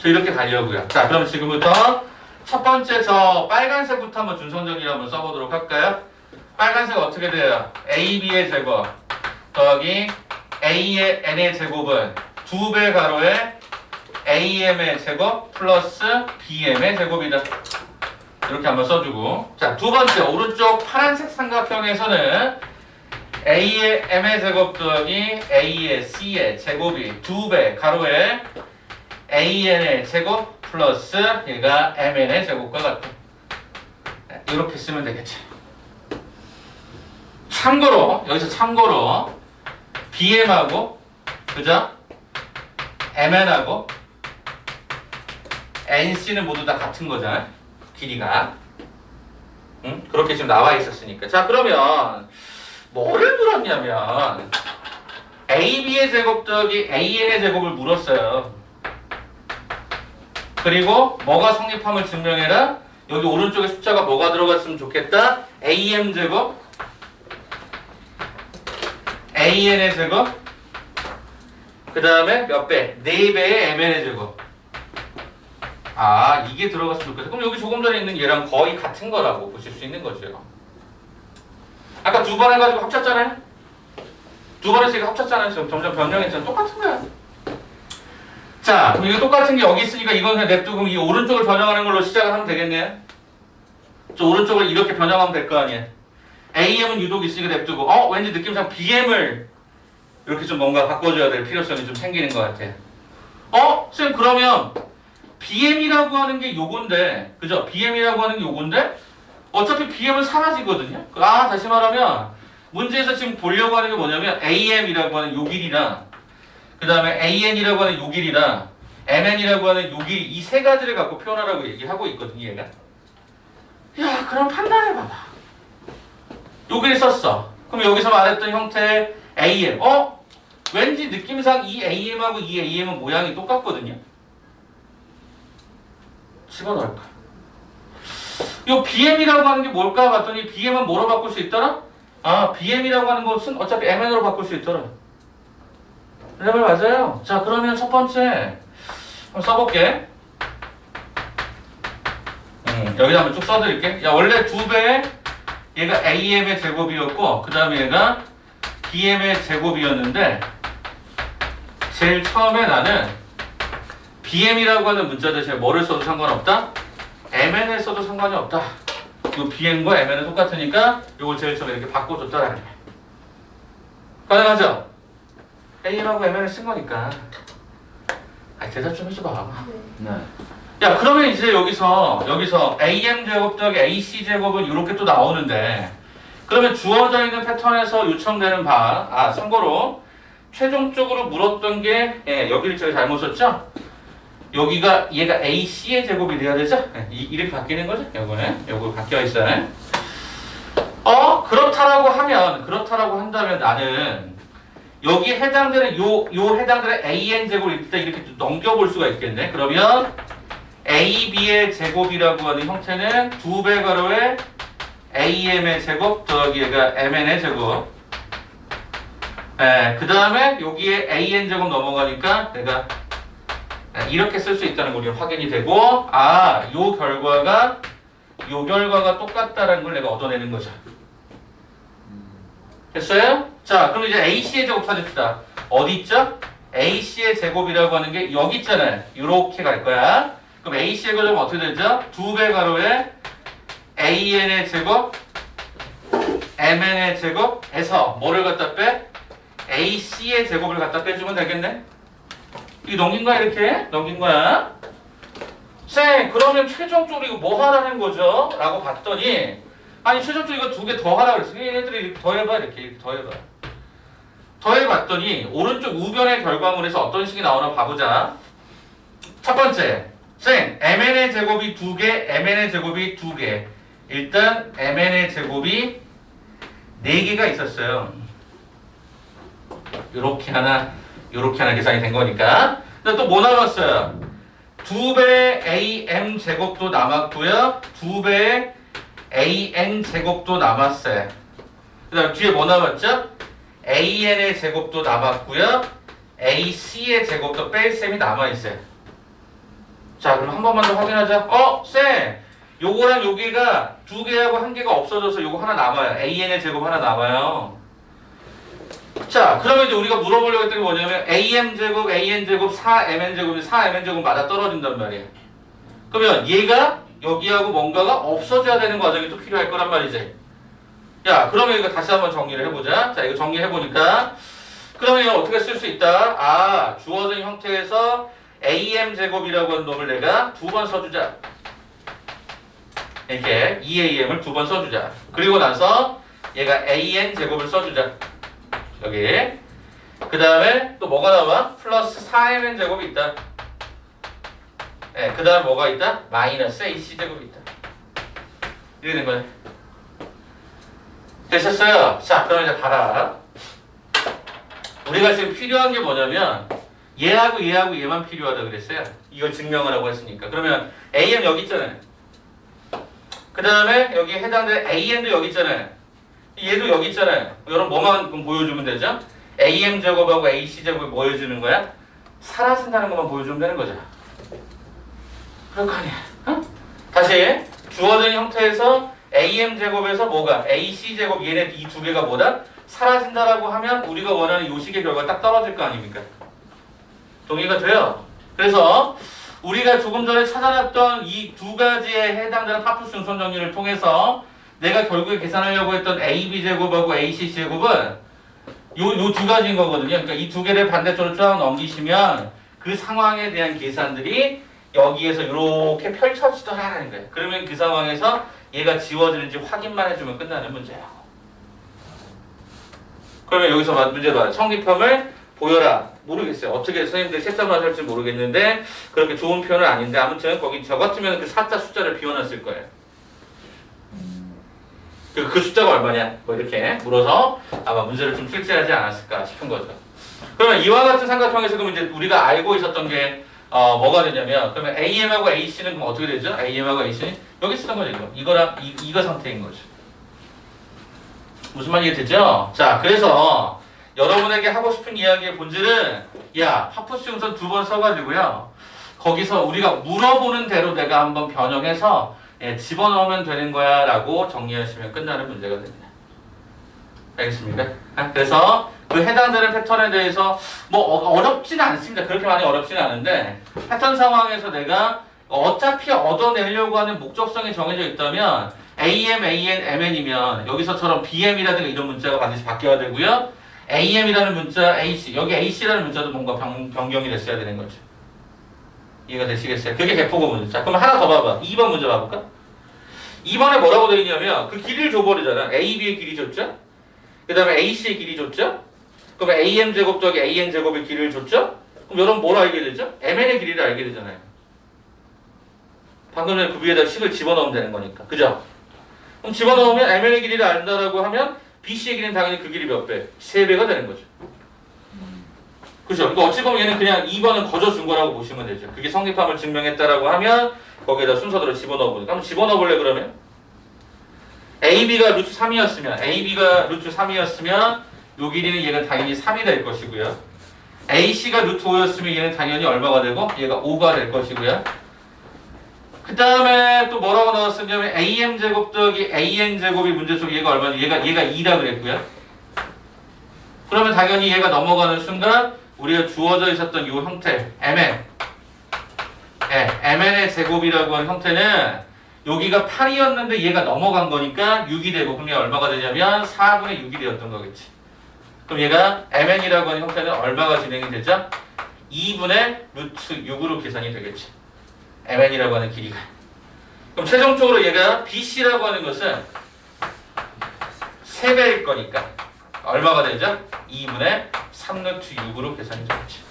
저 이렇게 가려고요. 자, 그럼 지금부터 첫 번째 저 빨간색부터 한번 준선정리를 한번 써보도록 할까요? 빨간색 어떻게 돼요? AB의 제곱 더하기 A의 N의 제곱은 2배 가로에 AM의 제곱 플러스 BM의 제곱이다. 이렇게 한번 써주고. 자, 두 번째 오른쪽 파란색 삼각형에서는 A의 M의 제곱 더하기 A의 C의 제곱이 2배 가로에 AN의 제곱 플러스 얘가 MN의 제곱과 같다. 이렇게 쓰면 되겠지. 여기서 참고로 BM하고 그죠? MN하고 NC는 모두 다 같은 거잖아. 길이가. 응? 그렇게 지금 나와 있었으니까. 자, 그러면 뭐를 물었냐면 AB의 제곱 더하기 AN의 제곱을 물었어요. 그리고 뭐가 성립함을 증명해라. 여기 오른쪽에 숫자가 뭐가 들어갔으면 좋겠다. AM 제곱 AN의 제곱 그 다음에 몇 배? 4배의 MN의 제곱. 이게 들어갔으면 좋겠다. 그럼 여기 조금 전에 있는 얘랑 거의 같은 거라고 보실 수 있는 거죠. 아까 2번 해가지고 합쳤잖아요. 2번 해서 이거 합쳤잖아요. 지금 점점 변형했잖아요. 똑같은 거야. 자, 그럼 이거 똑같은 게 여기 있으니까 이건 그냥 냅두고 그럼 이 오른쪽을 변형하는 걸로 시작을 하면 되겠네요. 저 오른쪽을 이렇게 변형하면 될 거 아니에요. AM은 유독 있으니까 냅두고 왠지 느낌상 BM을 이렇게 좀 뭔가 바꿔줘야 될 필요성이 좀 생기는 것 같아. 쌤 그러면 BM이라고 하는 게 요건데 그죠? BM이라고 하는 게 요건데 어차피 BM은 사라지거든요. 다시 말하면 문제에서 지금 보려고 하는 게 뭐냐면 AM이라고 하는 요 길이나 그 다음에 AN이라고 하는 요 길이나 MN이라고 하는 요 길이 이 세 가지를 갖고 표현하라고 얘기하고 있거든요. 얘가. 야, 그럼 판단해봐봐. 요 길이 썼어. 그럼 여기서 말했던 형태의 AM. 왠지 느낌상 이 AM하고 이 AM은 모양이 똑같거든요. 집어넣을까? 요 BM이라고 하는 게 뭘까 봤더니 BM은 뭐로 바꿀 수 있더라? BM이라고 하는 것은 어차피 MN으로 바꿀 수 있더라. 네, 맞아요. 자, 그러면 첫 번째 한번 써볼게. 여기다 한번 쭉 써드릴게. 야, 원래 2배 얘가 AM의 제곱이었고 그 다음에 얘가 BM의 제곱이었는데 제일 처음에 나는 BM이라고 하는 문자 대신에 뭐를 써도 상관없다? MN을 써도 상관이 없다. 이 BM과 MN은 똑같으니까 이걸 제일 처음에 이렇게 바꿔줬다라는 거야. 가능하죠? AM하고 MN을 쓴 거니까. 대답 좀 해줘봐. 네. 야, 그러면 이제 여기서 AM 제곱 더하기 AC 제곱은 이렇게 또 나오는데 그러면 주어져 있는 패턴에서 요청되는 참고로 최종적으로 물었던 게 여기를 제가 잘못 썼죠? 여기가 얘가 AC의 제곱이 돼야 되죠? 이렇게 바뀌는 거죠? 요거 바뀌어 있어요. 그렇다라고 한다면 나는 여기에 해당되는 요 해당되는 an 제곱을 일단 이렇게 넘겨볼 수가 있겠네. 그러면 ab의 제곱이라고 하는 형태는 2배 가로에 am의 제곱 더하기 얘가 mn의 제곱. 그 다음에 여기에 an 제곱 넘어가니까 내가 이렇게 쓸 수 있다는 거 우리는 확인이 되고, 요 결과가 똑같다라는 걸 내가 얻어내는 거죠. 됐어요? 자, 그럼 이제 AC의 제곱 찾읍시다. 어디 있죠? AC의 제곱이라고 하는 게 여기 있잖아요. 이렇게 갈 거야. 그럼 AC의 제곱은 어떻게 되죠? 2배 가로에 AN의 제곱, MN의 제곱에서 뭐를 갖다 빼? AC의 제곱을 갖다 빼주면 되겠네? 이거 넘긴 거야, 이렇게? 넘긴 거야. 쌤, 그러면 최종적으로 이거 뭐 하라는 거죠? 라고 봤더니, 아니, 최종적으로 이거 2개 더 하라고 그랬어. 얘네들이 이렇게 더해봐, 이렇게 더해봐. 더해봤더니, 오른쪽 우변의 결과물에서 어떤 식이 나오나 봐보자. 첫 번째, 쌤, mn의 제곱이 2개, mn의 제곱이 2개. 일단, mn의 제곱이 4개가 있었어요. 요렇게 하나 계산이 된 거니까. 근데 또 뭐 남았어요? 2배의 am 제곱도 남았고요. 2배의 an 제곱도 남았어요. 그 다음 뒤에 뭐 남았죠? an의 제곱도 남았고요. ac의 제곱도 뺄 셈이 남아있어요. 자, 그럼 한 번만 더 확인하자. 쌤! 요거랑 여기가 2개하고 1개가 없어져서 요거 하나 남아요. an의 제곱 하나 남아요. 자, 그러면 이제 우리가 물어보려고 했던 게 뭐냐면 am제곱, an제곱, 4mn제곱이 4mn제곱 맞아 떨어진단 말이에요. 그러면 얘가 여기하고 뭔가가 없어져야 되는 과정이 또 필요할 거란 말이지. 야, 그러면 이거 다시 한번 정리를 해보자. 자, 이거 정리해보니까 그러면 이거 어떻게 쓸 수 있다? 주어진 형태에서 am제곱이라고 하는 놈을 내가 2번 써주자. 이렇게 2am을 2번 써주자. 그리고 나서 얘가 an제곱을 써주자. 여기. 그 다음에 또 뭐가 나와? 플러스 4mn 제곱이 있다. 그 다음에 뭐가 있다? 마이너스 ac 제곱이 있다. 이렇게 된 거네. 되셨어요? 자, 그럼 이제 봐라. 우리가 지금 필요한 게 뭐냐면 얘하고 얘만 필요하다 그랬어요. 이걸 증명을 하고 했으니까. 그러면 am 여기 있잖아요. 그 다음에 여기 해당되는 an도 여기 있잖아요. 얘도 여기 있잖아요. 여러분 뭐만 보여주면 되죠? am 제곱하고 ac 제곱이 뭐 해주는 거야? 사라진다는 것만 보여주면 되는 거죠. 그럴 거 아니야. 다시 주어진 형태에서 am 제곱에서 뭐가? ac 제곱 얘네 이 2개가 뭐다? 사라진다라고 하면 우리가 원하는 요식의 결과가 딱 떨어질 거 아닙니까? 동의가 돼요. 그래서 우리가 조금 전에 찾아놨던 이 2가지에 해당되는 파푸스 중선 정리를 통해서 내가 결국에 계산하려고 했던 AB 제곱하고 AC 제곱은 요 2가지인 거거든요. 그러니까 이 2개를 반대쪽으로 쫙 넘기시면 그 상황에 대한 계산들이 여기에서 이렇게 펼쳐지더라는 거예요. 그러면 그 상황에서 얘가 지워지는지 확인만 해주면 끝나는 문제예요. 그러면 여기서 문제 봐요. 성립형을 보여라. 모르겠어요. 어떻게 선생님들 색상만 할지 모르겠는데 그렇게 좋은 표현은 아닌데 아무튼 거기 저 같으면 그 4자 숫자를 비워놨을 거예요. 그 숫자가 얼마냐? 뭐 이렇게 물어서 아마 문제를 좀 출제하지 않았을까 싶은 거죠. 그러면 이와 같은 삼각형에서 그럼 이제 우리가 알고 있었던 게 뭐가 되냐면 그러면 AM하고 AC는 그럼 어떻게 되죠? AM하고 AC는 여기 쓰던 거죠. 이거랑 이거 상태인 거죠. 무슨 말이 되죠? 자, 그래서 여러분에게 하고 싶은 이야기의 본질은 파푸스 용선 2번 써가지고요. 거기서 우리가 물어보는 대로 내가 한번 변형해서 집어넣으면 되는 거야 라고 정리하시면 끝나는 문제가 됩니다. 알겠습니까? 그래서 그 해당되는 패턴에 대해서 뭐 어렵지는 않습니다. 그렇게 많이 어렵지는 않은데 패턴 상황에서 내가 어차피 얻어내려고 하는 목적성이 정해져 있다면 AM, AN, MN이면 여기서처럼 BM이라든가 이런 문자가 반드시 바뀌어야 되고요. AM이라는 문자, AC, 여기 AC라는 문자도 뭔가 변경이 됐어야 되는 거죠. 이해가 되시겠어요? 그게 개포고 문제. 자, 그럼 하나 더 봐봐. 2번 문제 봐볼까? 2번에 뭐라고 되어 있냐면 그 길이를 줘버리잖아. AB의 길이 줬죠? 그 다음에 AC의 길이 줬죠? 그럼 AM 제곱 더하기 AN 제곱의 길이를 줬죠? 그럼 여러분 뭘 알게 되죠? MN의 길이를 알게 되잖아요. 방금 전에 그 위에다 식을 집어넣으면 되는 거니까. 그죠? 그럼 집어넣으면 MN의 길이를 안다라고 하면 BC의 길이는 당연히 그 길이 몇 배? 3배가 되는 거죠. 그죠? 그러니까 어찌 보면 얘는 그냥 2번은 거저 준 거라고 보시면 되죠. 그게 성립함을 증명했다라고 하면 거기에다 순서대로 집어넣어 보니까 한번 집어넣어 볼래 그러면? AB가 루트 3이었으면 AB가 루트 3이었으면 요 길이는 얘는 당연히 3이 될 것이고요. AC가 루트 5였으면 얘는 당연히 얼마가 되고 얘가 5가 될 것이고요. 그 다음에 또 뭐라고 나왔었냐면 AM제곱 더하기 AN제곱이 문제 속 얘가 얼마냐? 얘가 2라 그랬고요. 그러면 당연히 얘가 넘어가는 순간 우리가 주어져 있었던 이 형태 MN MN의 제곱이라고 하는 형태는 여기가 8이었는데 얘가 넘어간 거니까 6이 되고 그럼 얘가 얼마가 되냐면 4분의 6이 되었던 거겠지. 그럼 얘가 MN이라고 하는 형태는 얼마가 진행이 되죠? 2분의 루트 6으로 계산이 되겠지. MN이라고 하는 길이가. 그럼 최종적으로 얘가 BC라고 하는 것은 3배일 거니까 얼마가 되죠? 2분의 3루트 6으로 계산이 되겠지.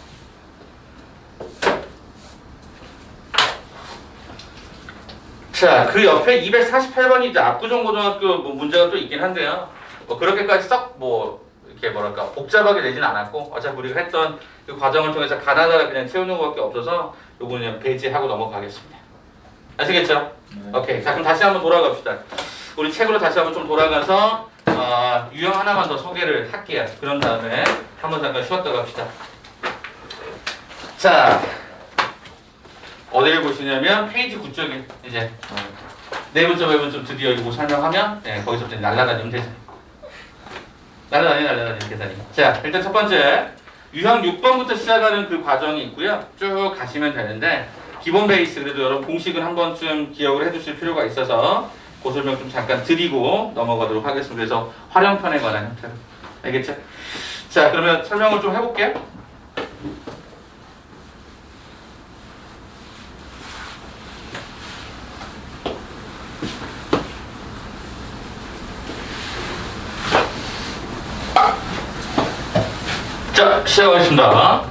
자, 그 옆에 248번이 이제 압구정고등학교 뭐 문제가 또 있긴 한데요. 뭐 그렇게까지 썩 뭐 이렇게 뭐랄까 복잡하게 되진 않았고 어차피 우리가 했던 그 과정을 통해서 가나다라 그냥 채우는 것밖에 없어서 요거는 그냥 배제하고 넘어가겠습니다. 아시겠죠? 오케이. 자, 그럼 다시 한번 돌아갑시다. 우리 책으로 다시 한번 좀 돌아가서 유형 하나만 더 소개를 할게요. 그런 다음에 한번 잠깐 쉬었다 갑시다. 자, 어디를 보시냐면 페이지 9쪽에 이제 내분점 외분점 드디어 이거 설명하면 거기서부터 날라다니면 되죠. 날라다니는 계산이. 자, 일단 첫 번째 유형 6번부터 시작하는 그 과정이 있고요. 쭉 가시면 되는데 기본 베이스 그래도 여러분 공식은 한 번쯤 기억을 해두실 필요가 있어서 그 설명 좀 잠깐 드리고 넘어가도록 하겠습니다. 그래서 활용편에 관한 형태로. 알겠죠? 자, 그러면 설명을 좀 해볼게요. 자, 시작하겠습니다.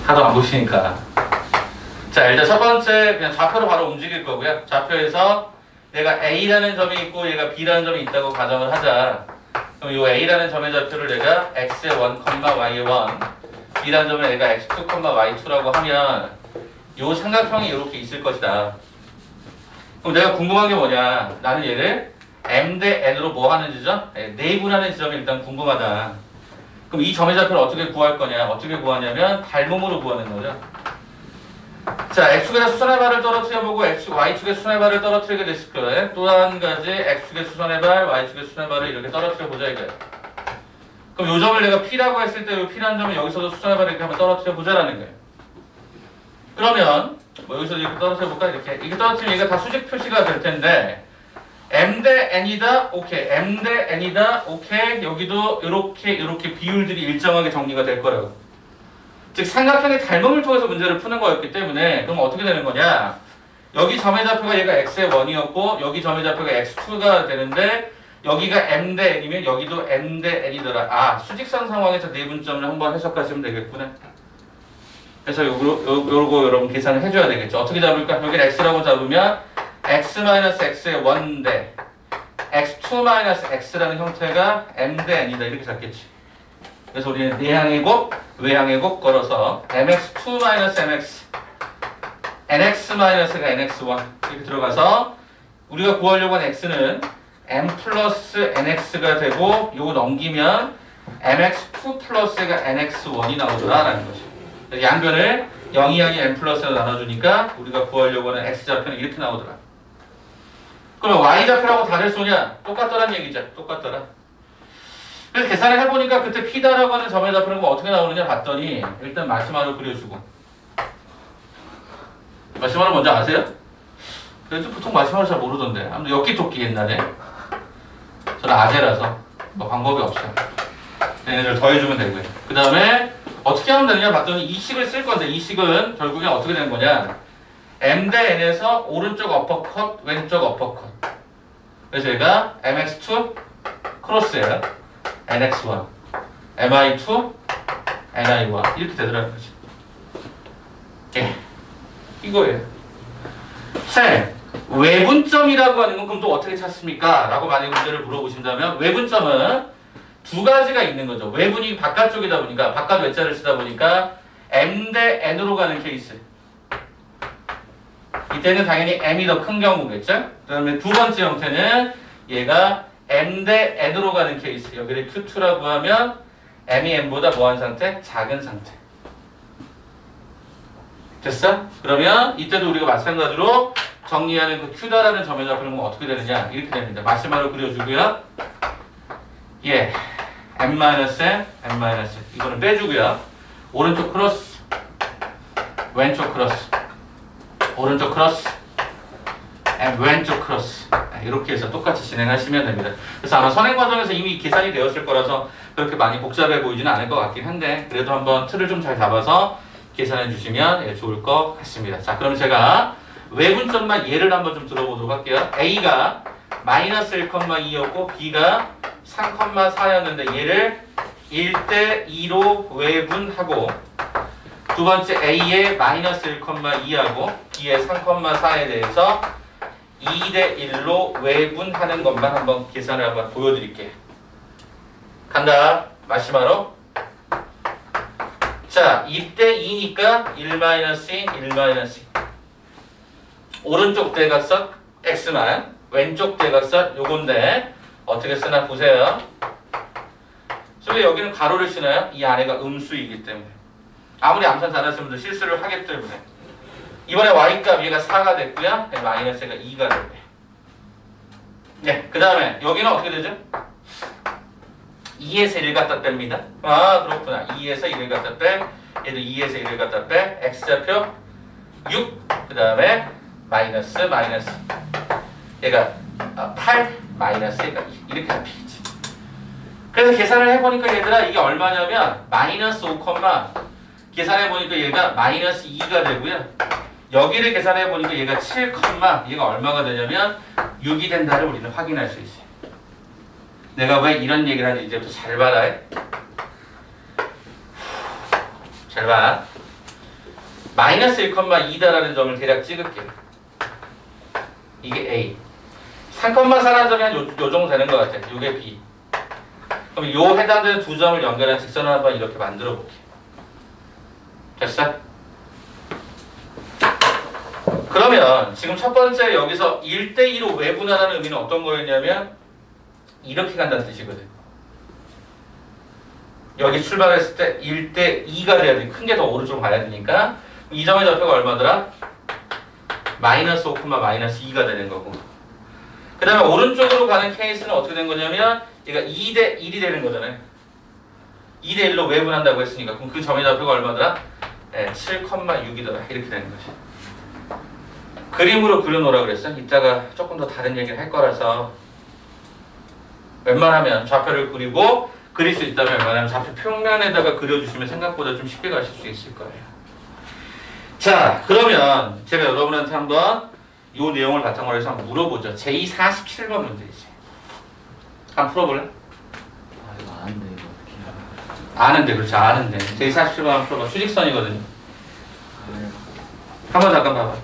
하도 안 보시니까. 자, 일단 첫 번째 그냥 좌표로 바로 움직일 거고요. 좌표에서 내가 A라는 점이 있고 얘가 B라는 점이 있다고 가정을 하자. 그럼 이 A라는 점의 좌표를 내가 X의 1, Y의 1, B라는 점을 내가 X2, Y2라고 하면 이 삼각형이 이렇게 있을 것이다. 그럼 내가 궁금한 게 뭐냐? 나는 얘를 M 대 N으로 뭐 하는 지점? 내분하는 지점이 일단 궁금하다. 그럼 이 점의 좌표를 어떻게 구할 거냐? 어떻게 구하냐면 닮음으로 구하는 거죠. 자, X축에다 수선의 발을 떨어뜨려 보고 Y축에 수선의 발을 떨어뜨리게 됐을 거예요. 또 한 가지 X축에 수선의 발, Y축에 수선의 발을 이렇게 떨어뜨려 보자 이거예요. 그럼 이 점을 내가 P라고 했을 때 이 P라는 점은 여기서도 수선의 발을 이렇게 한번 떨어뜨려 보자라는 거예요. 그러면 뭐 여기서 이렇게 떨어뜨려 볼까? 이렇게 떨어뜨리면 얘가 다 수직 표시가 될 텐데 M 대 N이다. 오케이. M 대 N이다. 오케이. 여기도 이렇게 비율들이 일정하게 정리가 될 거라고. 즉 삼각형의 닮음을 통해서 문제를 푸는 거였기 때문에 그럼 어떻게 되는 거냐? 여기 점의 좌표가 얘가 x의 1이었고 여기 점의 좌표가 x2가 되는데 여기가 M 대 N이면 여기도 M 대 N이더라. 아, 수직선 상황에서 내분점을 한번 해석하시면 되겠구나. 그래서 요거 여러분 계산을 해줘야 되겠죠. 어떻게 잡을까? 여기를 x라고 잡으면 x-x의 1대 x2-x라는 형태가 m 대 n이다 이렇게 잡겠지. 그래서 우리는 내항의 곱, 외항의 곱 걸어서 mx2-mx nx-가 nx1 이렇게 들어가서 우리가 구하려고 한 x는 m 플러스 nx가 되고 요거 넘기면 mx2 플러스가 nx1이 나오더라라는 거지. 양변을 0이 아닌 m 플러스로 나눠주니까 우리가 구하려고 하는 x좌표는 이렇게 나오더라. 그러면 y좌표라고 다를 소냐? 똑같더란 얘기죠. 똑같더라. 그래서 계산을 해보니까 그때 P다라고 하는 점의 좌표는 뭐 어떻게 나오느냐 봤더니 일단 마시마로 그려주고. 마시마로 먼저 아세요? 그래도 보통 마시마로 잘 모르던데. 아무튼 엽기토끼 옛날에. 저는 아재라서 뭐 방법이 없어요. 얘네들 더해주면 되고요. 그 다음에 어떻게 하면 되느냐 봤더니 이 식을 쓸 건데 이 식은 결국에 어떻게 되는 거냐? M 대 N에서 오른쪽 어퍼컷, 왼쪽 어퍼컷. 그래서 얘가 MX2 크로스예요. NX1, MI2, NI1 이렇게 되더라는 거지. 예, 이거예요. 쌤, 외분점이라고 하는 건 그럼 또 어떻게 찾습니까? 라고 만약 문제를 물어보신다면 외분점은 두 가지가 있는 거죠. 외분이 바깥쪽이다 보니까 바깥 외자를 쓰다 보니까 m 대 n으로 가는 케이스. 이때는 당연히 m이 더 큰 경우겠죠? 그다음에 두 번째 형태는 얘가 m 대 n으로 가는 케이스. 여기를 q2라고 하면 m이 m보다 뭐한 상태? 작은 상태. 됐어? 그러면 이때도 우리가 마찬가지로 정리하는 그 q다라는 점에다 그러면 어떻게 되느냐? 이렇게 됩니다. 마지막으로 그려주고요. 예, m-n, m-n 이거는 빼주고요. 오른쪽 크로스, 왼쪽 크로스, 오른쪽 크로스, 왼쪽 크로스. 이렇게 해서 똑같이 진행하시면 됩니다. 그래서 아마 선행 과정에서 이미 계산이 되었을 거라서 그렇게 많이 복잡해 보이지는 않을 것 같긴 한데 그래도 한번 틀을 좀 잘 잡아서 계산해 주시면 예, 좋을 것 같습니다. 자, 그럼 제가 외분점만 예를 한번 좀 들어보도록 할게요. A가 마이너스 1,2였고 B가 3,4였는데 얘를 1대 2로 외분하고 두 번째 A의 마이너스 1,2하고 B의 3,4에 대해서 2대 1로 외분하는 것만 한번 계산을 한번 보여드릴게요. 간다. 마시마로. 자, 2대 2니까 1-2, 1-2. 오른쪽 대각선 x만, 왼쪽 대각선 요건데 어떻게 쓰나 보세요. 왜 여기는 가로를 쓰나요? 이 안에가 음수이기 때문에. 아무리 암산 잘하시는 분들 실수를 하기 때문에. 이번에 y값 얘가 4가 됐고요. 마이너스가 2가 됐고요. 네, 그 다음에 여기는 어떻게 되죠? 2에서 1 갖다 뺍니다. 아, 그렇구나. 2에서 1을 갖다 빼. 얘도 2에서 1을 갖다 빼. x좌표 6. 그 다음에 마이너스. 얘가 8 마이너스 얘가 2. 이렇게 하면 되겠지. 그래서 계산을 해보니까 얘들아 이게 얼마냐면 마이너스 5, 계산해보니까 얘가 마이너스 2가 되고요. 여기를 계산해보니까 얘가 7, 얘가 얼마가 되냐면 6이 된다를 우리는 확인할 수 있어요. 내가 왜 이런 얘기를 하는지 이제부터 잘 봐라. 잘 봐. 마이너스 1,2다라는 점을 대략 찍을게요. 이게 A. 3,4라는 점이 한 요 정도 되는 것 같아요. 이게 B. 그럼 요 해당되는 두 점을 연결한 직선을 한번 이렇게 만들어 볼게요. 됐어? 그러면 지금 첫 번째 여기서 1대2로 외분하라는 의미는 어떤 거였냐면 이렇게 간다는 뜻이거든. 여기 출발했을 때 1대2가 돼야 돼. 큰 게 더 오른쪽으로 가야 되니까 이 점의 좌표가 얼마더라? 마이너스 5, 마이너스 2가 되는 거고 그 다음에 오른쪽으로 가는 케이스는 어떻게 된 거냐면 얘가 2대 1이 되는 거잖아요. 2대 1로 외분한다고 했으니까 그럼 그 점의 좌표가 얼마더라? 네, 7,6이더라. 이렇게 되는 거지. 그림으로 그려놓으라 그랬어. 이따가 조금 더 다른 얘기를 할 거라서 웬만하면 좌표를 그리고 그릴 수 있다면 웬만하면 좌표 평면에다가 그려주시면 생각보다 좀 쉽게 가실 수 있을 거예요. 자, 그러면 제가 여러분한테 한번 이 내용을 바탕으로 해서 한번 물어보죠. 제247번 문제이지. 한번 풀어볼래? 아 이거 아는데 이거 어떻게 해야 아는데, 그렇죠. 아는데. 제247번 한번 풀어봐. 수직선이거든요. 한번 잠깐 봐봐.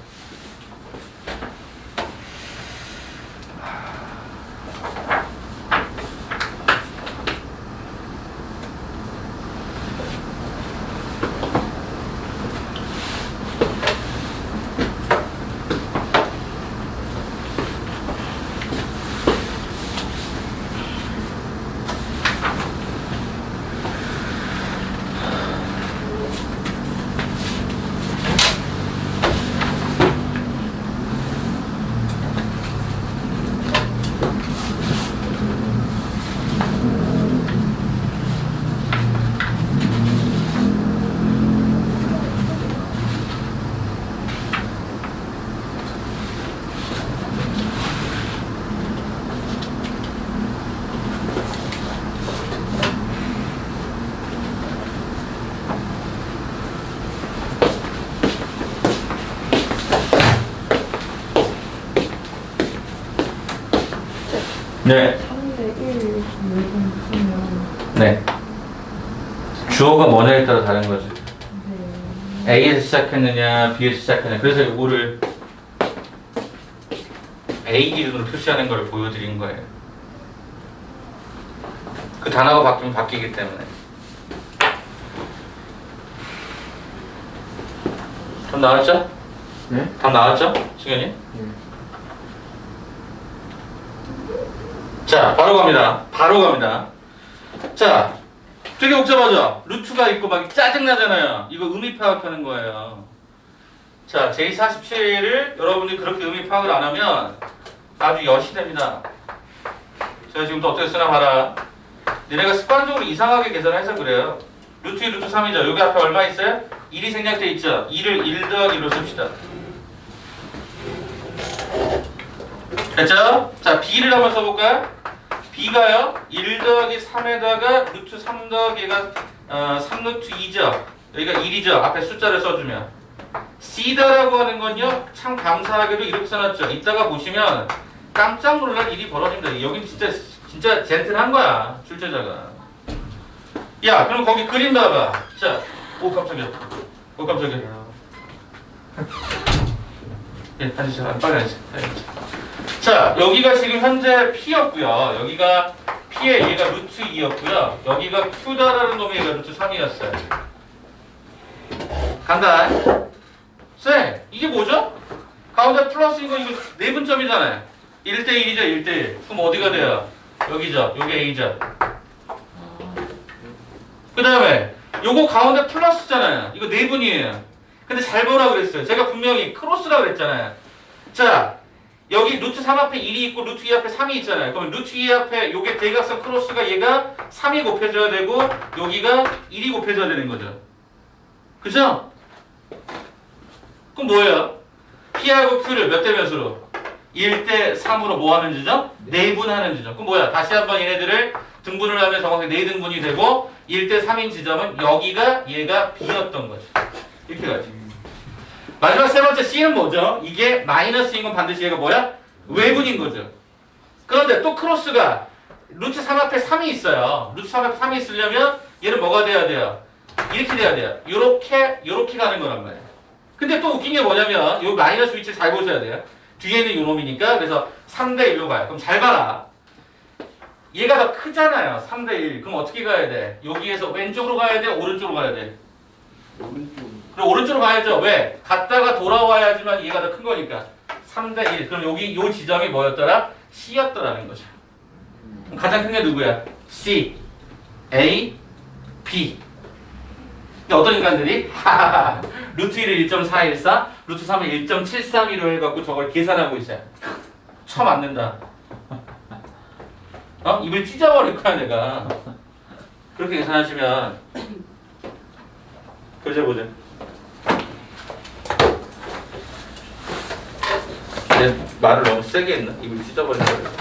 네. 3대 1 외분 쓰면 네. 주어가 뭐냐에 따라 다른 거지. 네. A에서 시작했느냐, B에서 시작했느냐. 그래서 이거를 A 기준으로 표시하는 걸 보여드린 거예요. 그 단어가 바뀌면 바뀌기 때문에. 답 나왔죠? 네? 답 나왔죠? 승현이? 네. 자, 바로 갑니다. 바로 갑니다. 자, 되게 복잡하죠? 루트가 있고 막 짜증나잖아요. 이거 의미 파악하는 거예요. 자, J47을 여러분들이 그렇게 의미 파악을 안 하면 아주 여시 됩니다. 제가 지금 또 어떻게 쓰나 봐라. 니네가 습관적으로 이상하게 계산해서 그래요. 루트 2, 루트 3이죠. 여기 앞에 얼마 있어요? 1이 생략돼 있죠. 2를 1 더하기로 씁시다. 됐죠? 자, B를 한번 써볼까요? B가요, 1 더하기 3에다가 루트 3 더하기가 3 루트 2죠. 여기가 1이죠. 앞에 숫자를 써주면. C다라고 하는 건요, 참 감사하게도 이렇게 써놨죠. 이따가 보시면 깜짝 놀랄 일이 벌어집니다. 여긴 진짜 젠틀한 거야, 출제자가. 야, 그럼 거기 그림 봐봐. 자, 오 깜짝이야. 오 깜짝이야. 예, 앉으세요. 빨리 앉으세요. 자, 여기가 지금 현재 P였고요. 여기가 P의 얘가 루트 2였고요. 여기가 Q다라는 놈의 얘가 루트 3이었어요. 간다. 쌤, 이게 뭐죠? 가운데 플러스인 거 이거 네분점이잖아요. 1대1이죠, 1대1. 그럼 어디가 돼요? 여기죠. 요게 A죠. 그 다음에 요거 가운데 플러스잖아요. 이거 네분이에요. 근데 잘 보라 그랬어요. 제가 분명히 크로스라고 그랬잖아요. 자, 여기 루트 3 앞에 1이 있고 루트 2 앞에 3이 있잖아요. 그럼 루트 2 앞에 요게 대각선 크로스가 얘가 3이 곱해져야 되고 여기가 1이 곱해져야 되는 거죠. 그죠? 그럼 뭐예요? P하고 Q를 몇 대 몇으로? 1대 3으로 뭐 하는 지점? 네분하는 지점. 그럼 뭐야? 다시 한번 얘네들을 등분을 하면 정확히 4등분이 되고 1대 3인 지점은 여기가 얘가 B였던 거죠. 이렇게 가지. 마지막 세 번째 C는 뭐죠? 이게 마이너스인 건 반드시 얘가 뭐야? 외분인 거죠. 그런데 또 크로스가 루트 3 앞에 3이 있어요. 루트 3 앞에 3이 있으려면 얘는 뭐가 돼야 돼요? 이렇게 돼야 돼요. 요렇게 가는 거란 말이에요. 근데 또 웃긴 게 뭐냐면 요 마이너스 위치 잘 보셔야 돼요. 뒤에는 요 놈이니까 그래서 3대 1로 가요. 그럼 잘 봐라. 얘가 더 크잖아요. 3대 1. 그럼 어떻게 가야 돼? 여기에서 왼쪽으로 가야 돼? 오른쪽으로 가야 돼? 그럼 오른쪽으로 가야죠. 왜? 갔다가 돌아와야지만 얘가 더 큰 거니까. 3대 1. 그럼 여기 요 지점이 뭐였더라? C였더라는 거죠. 그럼 가장 큰 게 누구야? C, A, B. 어떤 인간들이? 루트 1을 1.414, 루트 3을 1.732로 해갖고 저걸 계산하고 있어요. 처음 맞는다. 입을 찢어버릴 거야 내가. 그렇게 계산하시면 교재 보자. 내 말을 너무 세게 했나? 입을 찢어버릴 거야.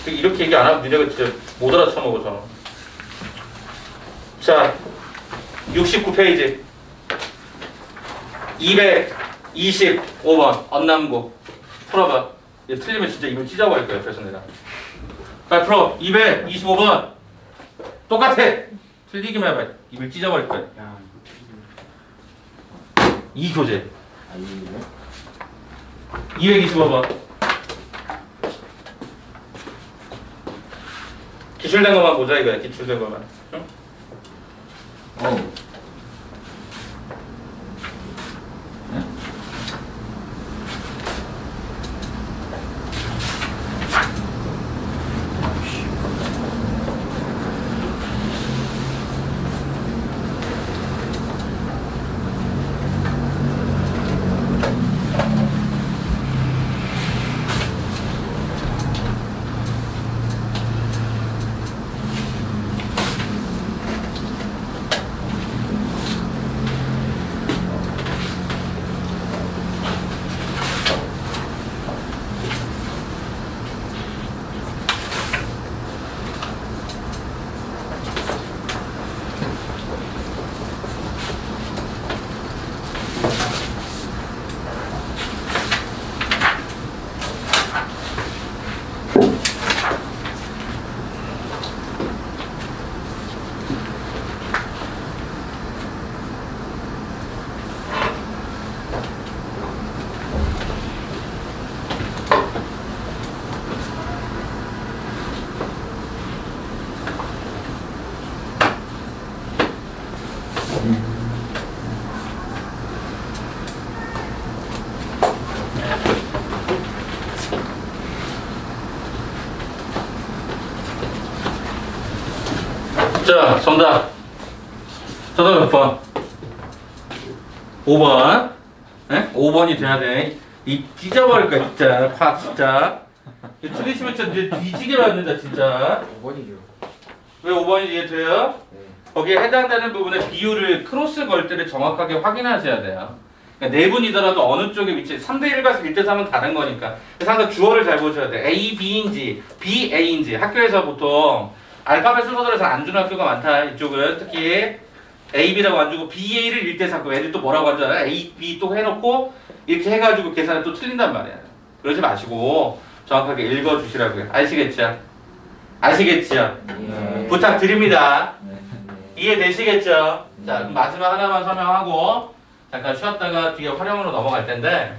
이렇게 얘기 안 하면 니네가 진짜 못 알아쳐먹어. 자, 69페이지 225번 언남고 풀어봐. 얘 틀리면 진짜 입을 찢어버릴 거야. 그래서 내가 빨리 풀어. 225번 똑같아. 틀리기만 해봐. 입을 찢어버릴 거야. 야, 이 교재 아, 이거 225번 기출된 것만 보자 이거야. 기출된 것만. 응? 자, 정답. 정답 몇 번? 5번. 네? 5번이 돼야 돼. 이 찢어버릴 거야, 진짜. 팍, 진짜. 이거 틀리시면 진짜 뒤지게 맞는다, 진짜. 5번이죠. 왜 5번이 이해돼요? 네. 거기에 해당되는 부분의 비율을 크로스 걸 때를 정확하게 확인하셔야 돼요. 그러니까 네 분이더라도 어느 쪽에 위치, 3대1과서 1대3은 다른 거니까. 그래서 항상 주어를 잘 보셔야 돼. A, B인지, B, A인지. 학교에서 보통 알파벳 순서대로서 안 주는 학교가 많다. 이쪽은 특히 A, B라고 안 주고 B, A를 1대4고 애들 또 뭐라고 하잖아. A, B 또 해놓고 이렇게 해가지고 계산을 또 틀린단 말이야. 그러지 마시고 정확하게 읽어주시라고요. 아시겠죠? 아시겠죠? 네. 부탁드립니다. 네. 이해되시겠죠? 자, 그럼 마지막 하나만 설명하고 잠깐 쉬었다가 뒤에 활용으로 넘어갈 텐데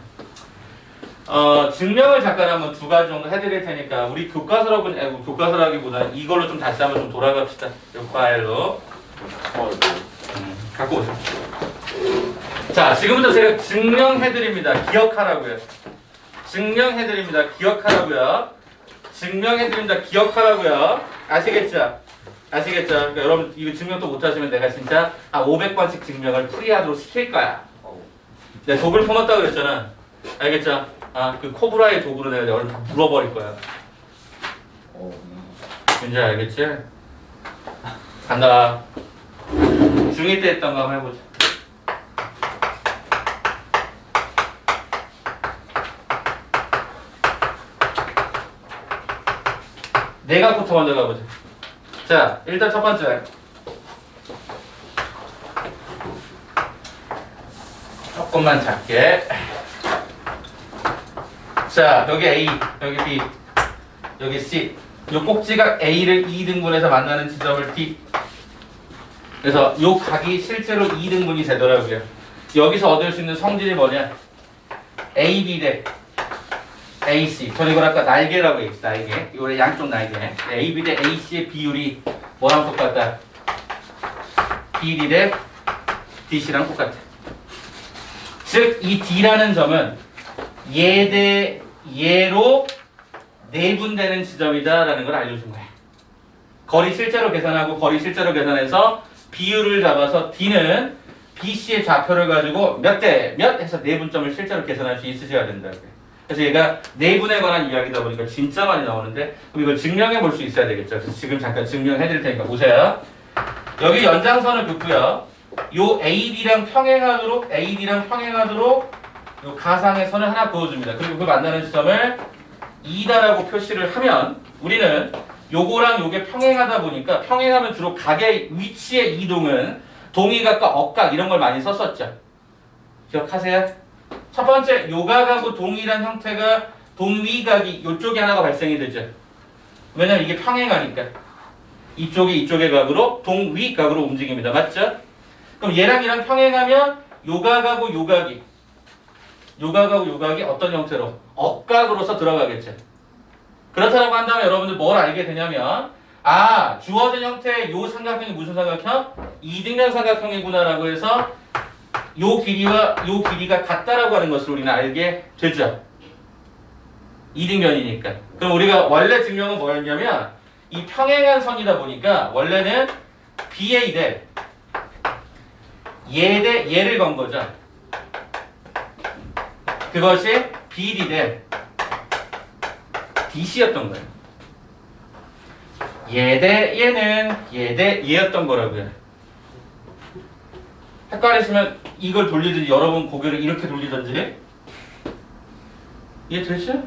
증명을 잠깐 한번 두 가지 정도 해드릴 테니까 우리 교과서라기보다 이걸로 좀 다시 한번 좀 돌아갑시다. 이 파일로 갖고 오세요. 자, 지금부터 제가 증명해드립니다. 기억하라고요. 증명해드립니다. 기억하라고요. 증명해드립니다. 기억하라고요. 아시겠죠? 아시겠죠? 그러니까 여러분 이거 증명 또 못하시면 내가 진짜 500번씩 증명을 프리하도록 시킬 거야. 내가 독을 품었다고 그랬잖아. 알겠죠? 그 코브라의 독으로 내가 얼른 다 물어버릴 거야. 뭔지 알겠지? 간다. 중2 때 했던 거 한번 해보자. 내가부터 먼저 가보자. 자, 일단 첫 번째. 조금만 작게. 자, 여기 A, 여기 B, 여기 C. 이 꼭지가 A를 2등분해서 만나는 지점을 D. 그래서 이 각이 실제로 2등분이 되더라고요. 여기서 얻을 수 있는 성질이 뭐냐? AB 대 AC. 저는 이걸 아까 날개라고 했지, 날개. 이거의 양쪽 날개. AB 대 AC의 비율이 뭐랑 똑같다? BD 대 DC랑 똑같아. 즉, 이 D라는 점은 얘 대 얘로 내분되는 지점이다라는 걸 알려준 거야. 거리 실제로 계산하고 거리 실제로 계산해서 비율을 잡아서 D는 BC의 좌표를 가지고 몇 대 몇 해서 내분점을 실제로 계산할 수 있으셔야 된다고요. 그래서 얘가 내분에 관한 이야기다 보니까 진짜 많이 나오는데 그럼 이걸 증명해 볼 수 있어야 되겠죠. 그래서 지금 잠깐 증명해 드릴 테니까 보세요. 여기 연장선을 긋고요. 요 AD랑 평행하도록 요 가상의 선을 하나 그어줍니다. 그리고 그 만나는 지점을 2다라고 표시를 하면 우리는 요거랑 요게 평행하다 보니까 평행하면 주로 각의 위치의 이동은 동위각과 억각 이런 걸 많이 썼었죠. 기억하세요? 첫 번째 요각하고 동일한 형태가 동위각이 요쪽에 하나가 발생이 되죠. 왜냐면 이게 평행하니까 이쪽이 이쪽의 각으로 동위각으로 움직입니다. 맞죠? 그럼 얘랑 얘랑 평행하면 요각하고 요각이 어떤 형태로? 억각으로서 들어가겠죠. 그렇다고 한다면 여러분들 뭘 알게 되냐면 주어진 형태의 요 삼각형이 무슨 삼각형? 이등변 삼각형이구나라고 해서 요 길이와 요 길이가 같다라고 하는 것을 우리는 알게 되죠. 이등변이니까. 그럼 우리가 원래 증명은 뭐였냐면 이 평행한 선이다 보니까 원래는 BA 대 얘 대 얘를 건 거죠. 그것이 BD 대 DC였던 거예요. 얘 대 얘는 얘 대 얘였던 거라고요. 헷갈리시면 이걸 돌리든지 여러분 고개를 이렇게 돌리든지 이해되시죠?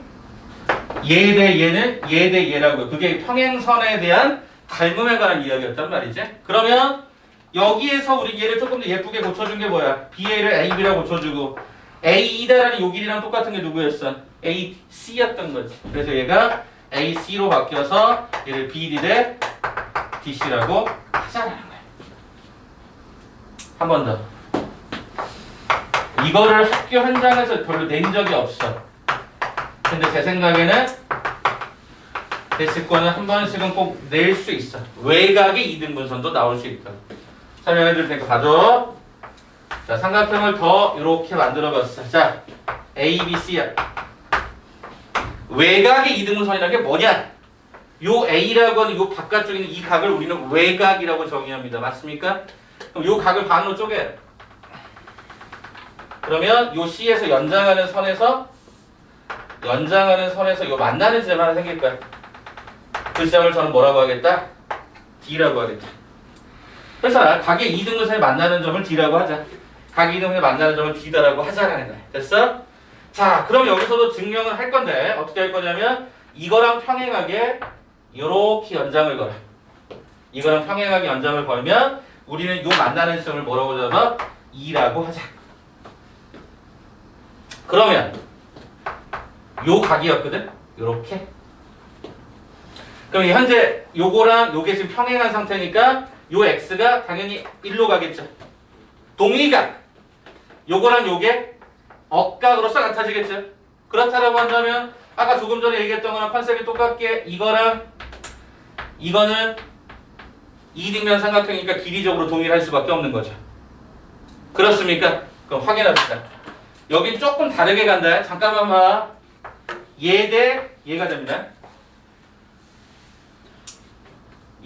얘 대 얘는 얘 대 얘라고요. 그게 평행선에 대한 닮음에 관한 이야기였단 말이지. 그러면 여기에서 우리 얘를 조금 더 예쁘게 고쳐준 게 뭐야? BA를 AB라고 고쳐주고 A2다라는 요 길이랑 똑같은 게 누구였어? AC였던 거지. 그래서 얘가 AC로 바뀌어서 얘를 BD 대 DC라고 하자라는 거야. 한 번 더. 이거를 학교 현장에서 별로 낸 적이 없어. 근데 제 생각에는 대시권은 한 번씩은 꼭 낼 수 있어. 외곽의 2등분선도 나올 수 있다. 설명해 줄 테니까 봐줘. 자, 삼각형을 더 이렇게 만들어봤어. 자, A, B, C야. 외곽의 2등분선이라는 게 뭐냐? 요 A라고 하는 요 바깥쪽에 있는 이 각을 우리는 외곽이라고 정의합니다. 맞습니까? 그럼 요 각을 반으로 쪼개요. 그러면 요 C에서 연장하는 선에서 요 만나는 지점 하나 생길 거야. 그 지점을 저는 뭐라고 하겠다? D라고 하겠다. 그래서 각의 이등분선에 만나는 점을 D라고 하자. 각의 이등분선에 만나는 점을 D다라고 하자라는 거야. 됐어? 자, 그럼 여기서도 증명을 할 건데 어떻게 할 거냐면 이거랑 평행하게 이렇게 연장을 걸어. 이거랑 평행하게 연장을 걸면 우리는 요 만나는 지점을 뭐라고 잡아? E라고 하자. 그러면 요 각이었거든? 요렇게. 그럼 현재 요거랑 요게 지금 평행한 상태니까 요 x가 당연히 1로 가겠죠. 동의각. 요거랑 요게 억각으로서 같아지겠죠. 그렇다라고 한다면 아까 조금 전에 얘기했던 거랑 컨셉이 똑같게 이거랑 이거는 이등변 삼각형이니까 길이적으로 동일할 수밖에 없는 거죠. 그렇습니까? 그럼 확인합시다. 여긴 조금 다르게 간다. 잠깐만 봐. 얘 대 얘가 됩니다.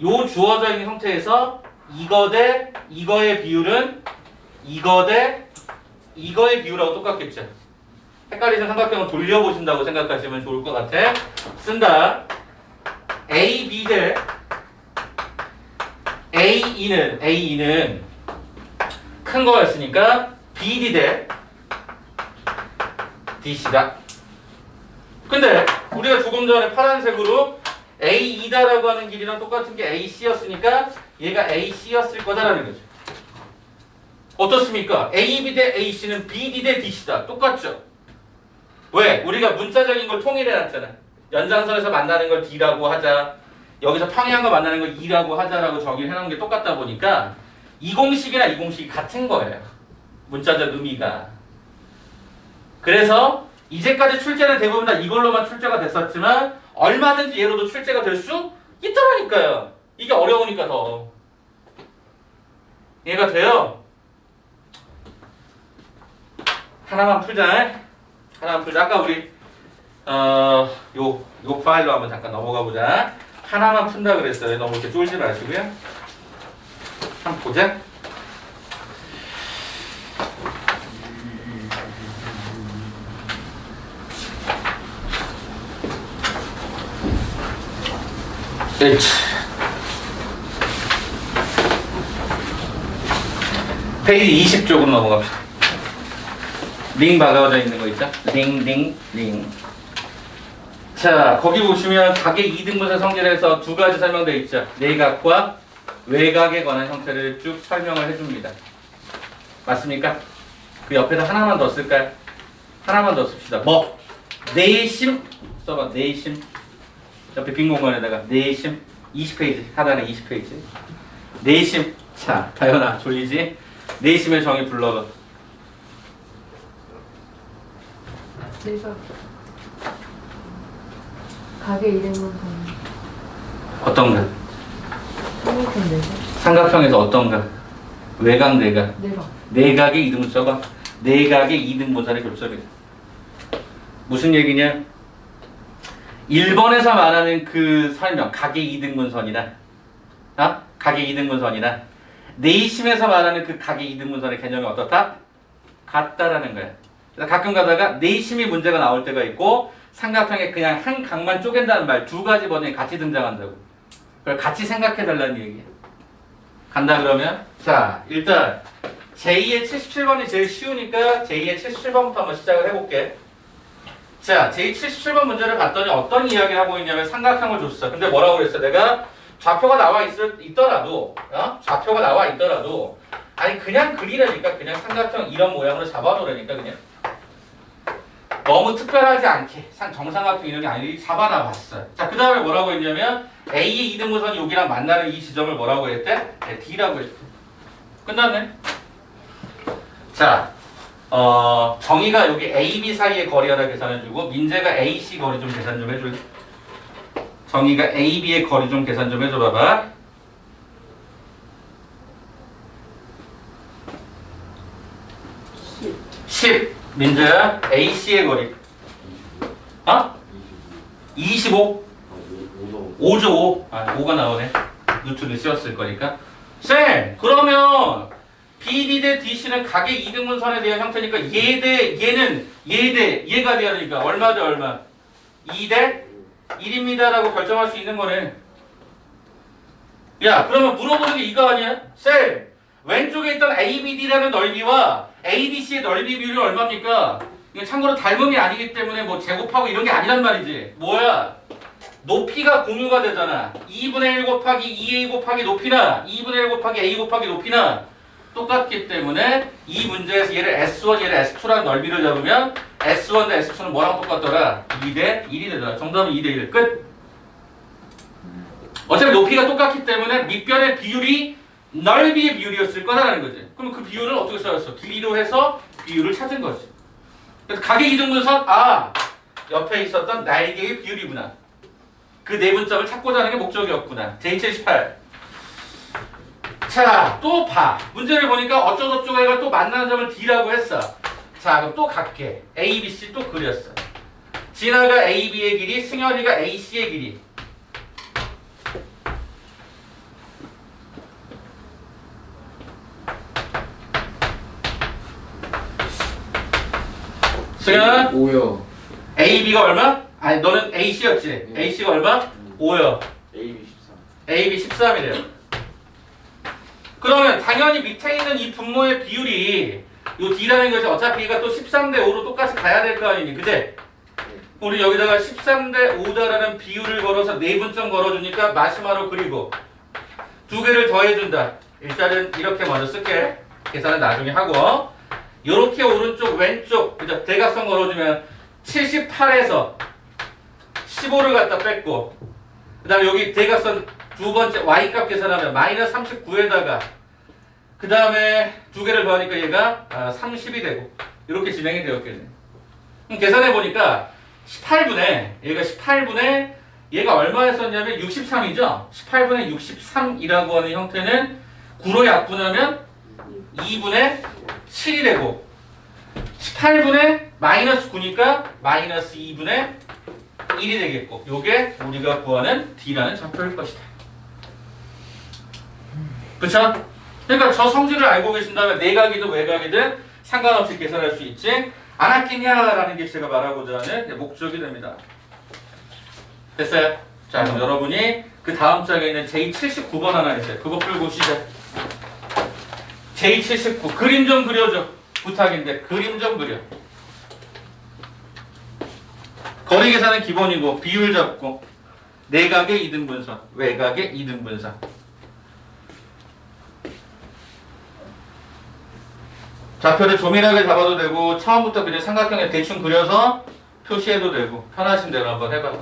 요 주어져 있는 형태에서 이거 대 이거의 비율은 이거 대 이거의 비율하고 똑같겠죠. 헷갈리는 삼각형을 돌려보신다고 생각하시면 좋을 것 같아. 쓴다. A, B 대 AE는 큰 거였으니까 BD 대 DC다. 근데 우리가 조금 전에 파란색으로 AE다라고 하는 길이랑 똑같은 게 AC였으니까 얘가 AC였을 거다라는 거죠. 어떻습니까? AB 대 AC는 BD 대 DC다. 똑같죠? 왜? 우리가 문자적인 걸 통일해놨잖아. 연장선에서 만나는 걸 D라고 하자. 여기서 평행한 거 만나는 걸 E라고 하자라고 정의를 해놓은 게 똑같다 보니까 이 공식이나 이 공식이 같은 거예요. 문자적 의미가. 그래서 이제까지 출제는 대부분 다 이걸로만 출제가 됐었지만 얼마든지 얘로도 출제가 될 수 있더라니까요. 이게 어려우니까 더. 이해가 돼요? 하나만 풀자. 하나만 풀자. 아까 우리 요 파일로 한번 잠깐 넘어가 보자. 하나만 푼다 그랬어요. 너무 이렇게 쫄지 마시고요. 한번 보자. 페이지 20쪽으로 넘어갑시다. 링 박아져 있는 거 있죠? 링. 자, 거기 보시면 각의 이등분선 성질에서 두 가지 설명되어 있죠. 내각과 외각에 관한 형태를 쭉 설명을 해줍니다. 맞습니까? 그 옆에다 하나만 더 쓸까요? 하나만 더 씁시다. 뭐? 내심 써봐. 내심. 옆에 빈 공간에다가 내심 20페이지 하단에 20페이지 내심. 자, 다현아 졸리지? 내심의 정의 불러봐. 내가 가게 이름은 어떤가? 삼각형 내가 삼각형에서 어떤가? 외곽 내각. 내가 내각의 이등분 써봐. 내각의 이등분선의 교점이다. 무슨 얘기냐? 1번에서 말하는 그 설명, 각의 이등분선이나 각의 이등분선이나 내심에서 말하는 그 각의 이등분선의 개념이 어떻다? 같다라는 거야. 그래서 가끔 가다가 내심이 문제가 나올 때가 있고 삼각형에 그냥 한 각만 쪼갠다는 말 두 가지 버전이 같이 등장한다고. 그걸 같이 생각해달라는 얘기야. 간다 그러면 자, 일단 제2의 77번이 제일 쉬우니까 제2의 77번부터 한번 시작을 해볼게. 자, 제2 77번 문제를 봤더니 어떤 이야기를 하고 있냐면 삼각형을 줬어. 근데 뭐라고 그랬어? 내가 좌표가 나와 있더라도 좌표가 나와 있더라도 아니 그냥 그리라니까. 그냥 삼각형 이런 모양으로 잡아놓으라니까. 그냥 너무 특별하지 않게 정삼각형 이런 게 아니라 잡아놔봤어. 자, 그 다음에 뭐라고 했냐면 A의 이등분선이 여기랑 만나는 이 지점을 뭐라고 했대? 네, D라고 했대. 끝났네. 자, 정의가 여기 A, B 사이의 거리 하나 계산해주고 민재가 A, C 거리 좀 계산 좀 해줄래? 정의가 A, B의 거리 좀 계산 좀 해줘봐봐. 10. 민재야, A, C의 거리. 25? 5죠 5. 아 5가 나오네. 루트를 씌웠을 거니까. 쌤 그러면 BD 대 DC는 각의 이등분선에 대한 형태니까 얘 대 얘는 얘 대 얘가 돼야 되니까 얼마 대 얼마? 2 대 1입니다 라고 결정할 수 있는 거네. 야 그러면 물어보는 게 이거 아니야? 쌤 왼쪽에 있던 ABD라는 넓이와 ADC의 넓이 비율이 얼마입니까? 이게 참고로 닮음이 아니기 때문에 뭐 제곱하고 이런 게 아니란 말이지. 뭐야? 높이가 공유가 되잖아. 2분의 1 곱하기 2a 곱하기 높이나 2분의 1 곱하기 a 곱하기 높이나 똑같기 때문에 이 문제에서 얘를 S1, 얘를 S2라는 넓이를 잡으면 S1 대 S2는 뭐랑 똑같더라? 2 대 1이 되더라. 정답은 2 대 1. 끝. 어차피 높이가 똑같기 때문에 밑변의 비율이 넓이의 비율이었을 거다라는 거지. 그럼 그 비율을 어떻게 써였어? 길이로 해서 비율을 찾은 거지. 그래서 각의 이등분선 아 옆에 있었던 날개의 비율이구나. 그 내분점을 찾고자 하는 게 목적이었구나. J78. 자, 또 봐. 문제를 보니까 어쩌고저쩌고 해가 또 만나는 점을 D라고 했어. 자, 그럼 또 갈게. A, B, C 또 그렸어. 진아가 A, B의 길이, 승현이가 A, C의 길이. 승현아? 5요. A, B가 얼마? 아니, 너는 A, C였지? 네. A, C가 얼마? 5요. AB 13. A, B 13이래요. 그러면 당연히 밑에 있는 이 분모의 비율이 요 D라는 것이 어차피 얘가 또 13대 5로 똑같이 가야 될 거 아니니, 그제? 우리 여기다가 13대 5다라는 비율을 걸어서 네분점 걸어주니까 마시마로 그리고 두 개를 더해준다. 일단은 이렇게 먼저 쓸게. 계산은 나중에 하고 요렇게 오른쪽 왼쪽 그죠? 대각선 걸어주면 78에서 15를 갖다 뺐고 그 다음에 여기 대각선 두 번째 y값 계산하면 마이너스 39에다가 그 다음에 두 개를 더하니까 얘가 30이 되고 이렇게 진행이 되었겠네. 그럼 계산해 보니까 18분의 얘가 18분의 얘가 얼마였었냐면 63이죠. 18분의 63이라고 하는 형태는 9로 약분하면 2분의 7이 되고 18분의 마이너스 9니까 마이너스 2분의 1이 되겠고 요게 우리가 구하는 D라는 좌표일 것이다. 그쵸? 그러니까 저 성질을 알고 계신다면 내각이든 외각이든 상관없이 계산할 수 있지 안 아끼냐라는 게 제가 말하고자 하는 목적이 됩니다. 됐어요? 자 그럼 여러분이 그 다음 장에 있는 J79번 하나 있어요. 그거 풀고 시작. J79 그림 좀 그려줘. 부탁인데 그림 좀 그려. 거리 계산은 기본이고 비율 잡고 내각의 이등분선, 외각의 이등분선. 좌표를 조밀하게 잡아도 되고 처음부터 그냥 삼각형에 대충 그려서 표시해도 되고 편하신 대로 한번 해봐.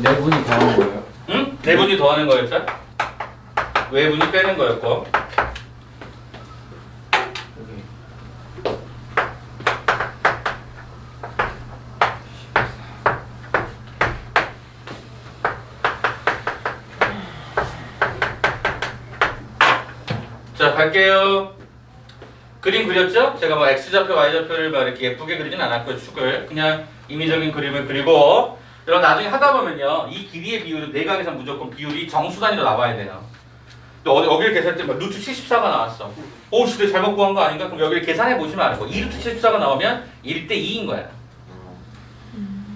네 분이 더한 거예요. 응? 네 분이 더하는 거였죠? 외분이 빼는 거였고. 여기. 자 갈게요. 그림 그렸죠? 제가 뭐 X좌표, Y좌표를 막 이렇게 예쁘게 그리진 않았고요. 축을. 그냥 임의적인 그림을 그리고 여러분 나중에 하다 보면요. 이 길이의 비율은 내각에서 무조건 비율이 정수 단위로 나와야 돼요. 또 여기를 계산할 때 막 루트 74가 나왔어. 오, 씨, 내가 잘못 구한 거 아닌가? 그럼 여기를 계산해 보시면 알고 2루트 74가 나오면 1대 2인 거야.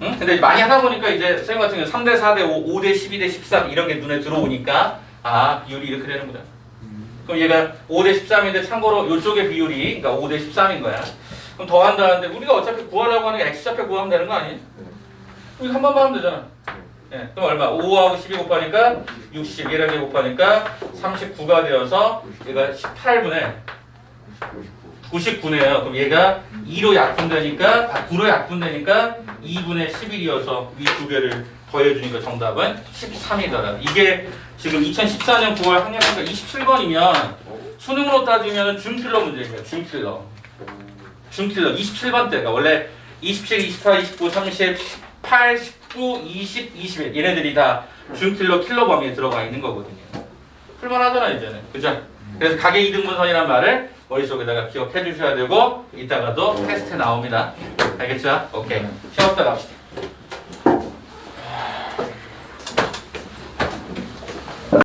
응? 근데 많이 하다 보니까 이제 쌤 같은 경우 3대 4대 5, 5대 12대 13 이런 게 눈에 들어오니까 아, 비율이 이렇게 되는구나. 그럼 얘가 5대 13인데 참고로 이쪽의 비율이 그러니까 5대 13인 거야. 그럼 더한다는데 우리가 어차피 구하려고 하는 게 X좌표 구하면 되는 거 아니에요? 이거 한 번만 하면 되잖아. 네, 그럼 얼마? 5하고 12 곱하니까 60, 얘랑 얘 곱하니까 39가 되어서 얘가 18분의 99네요. 그럼 얘가 2로 약분되니까 9로 약분되니까 2분의 11이어서 위 두 개를 더해주니까 정답은 13이더라. 이게 지금 2014년 9월 학년평가 27번이면 수능으로 따지면 준킬러 문제입니다. 준킬러 27번대가 원래 27, 28, 29, 30, 18, 19, 20, 21 얘네들이 다 준킬러 킬러 범위에 들어가 있는 거거든요. 풀만하잖아 이제는. 그죠? 그래서 가계 이등분선이라는 말을 머릿속에다가 기억해 주셔야 되고 이따가도 테스트에 나옵니다. 알겠죠? 오케이. 쉬었다 갑시다.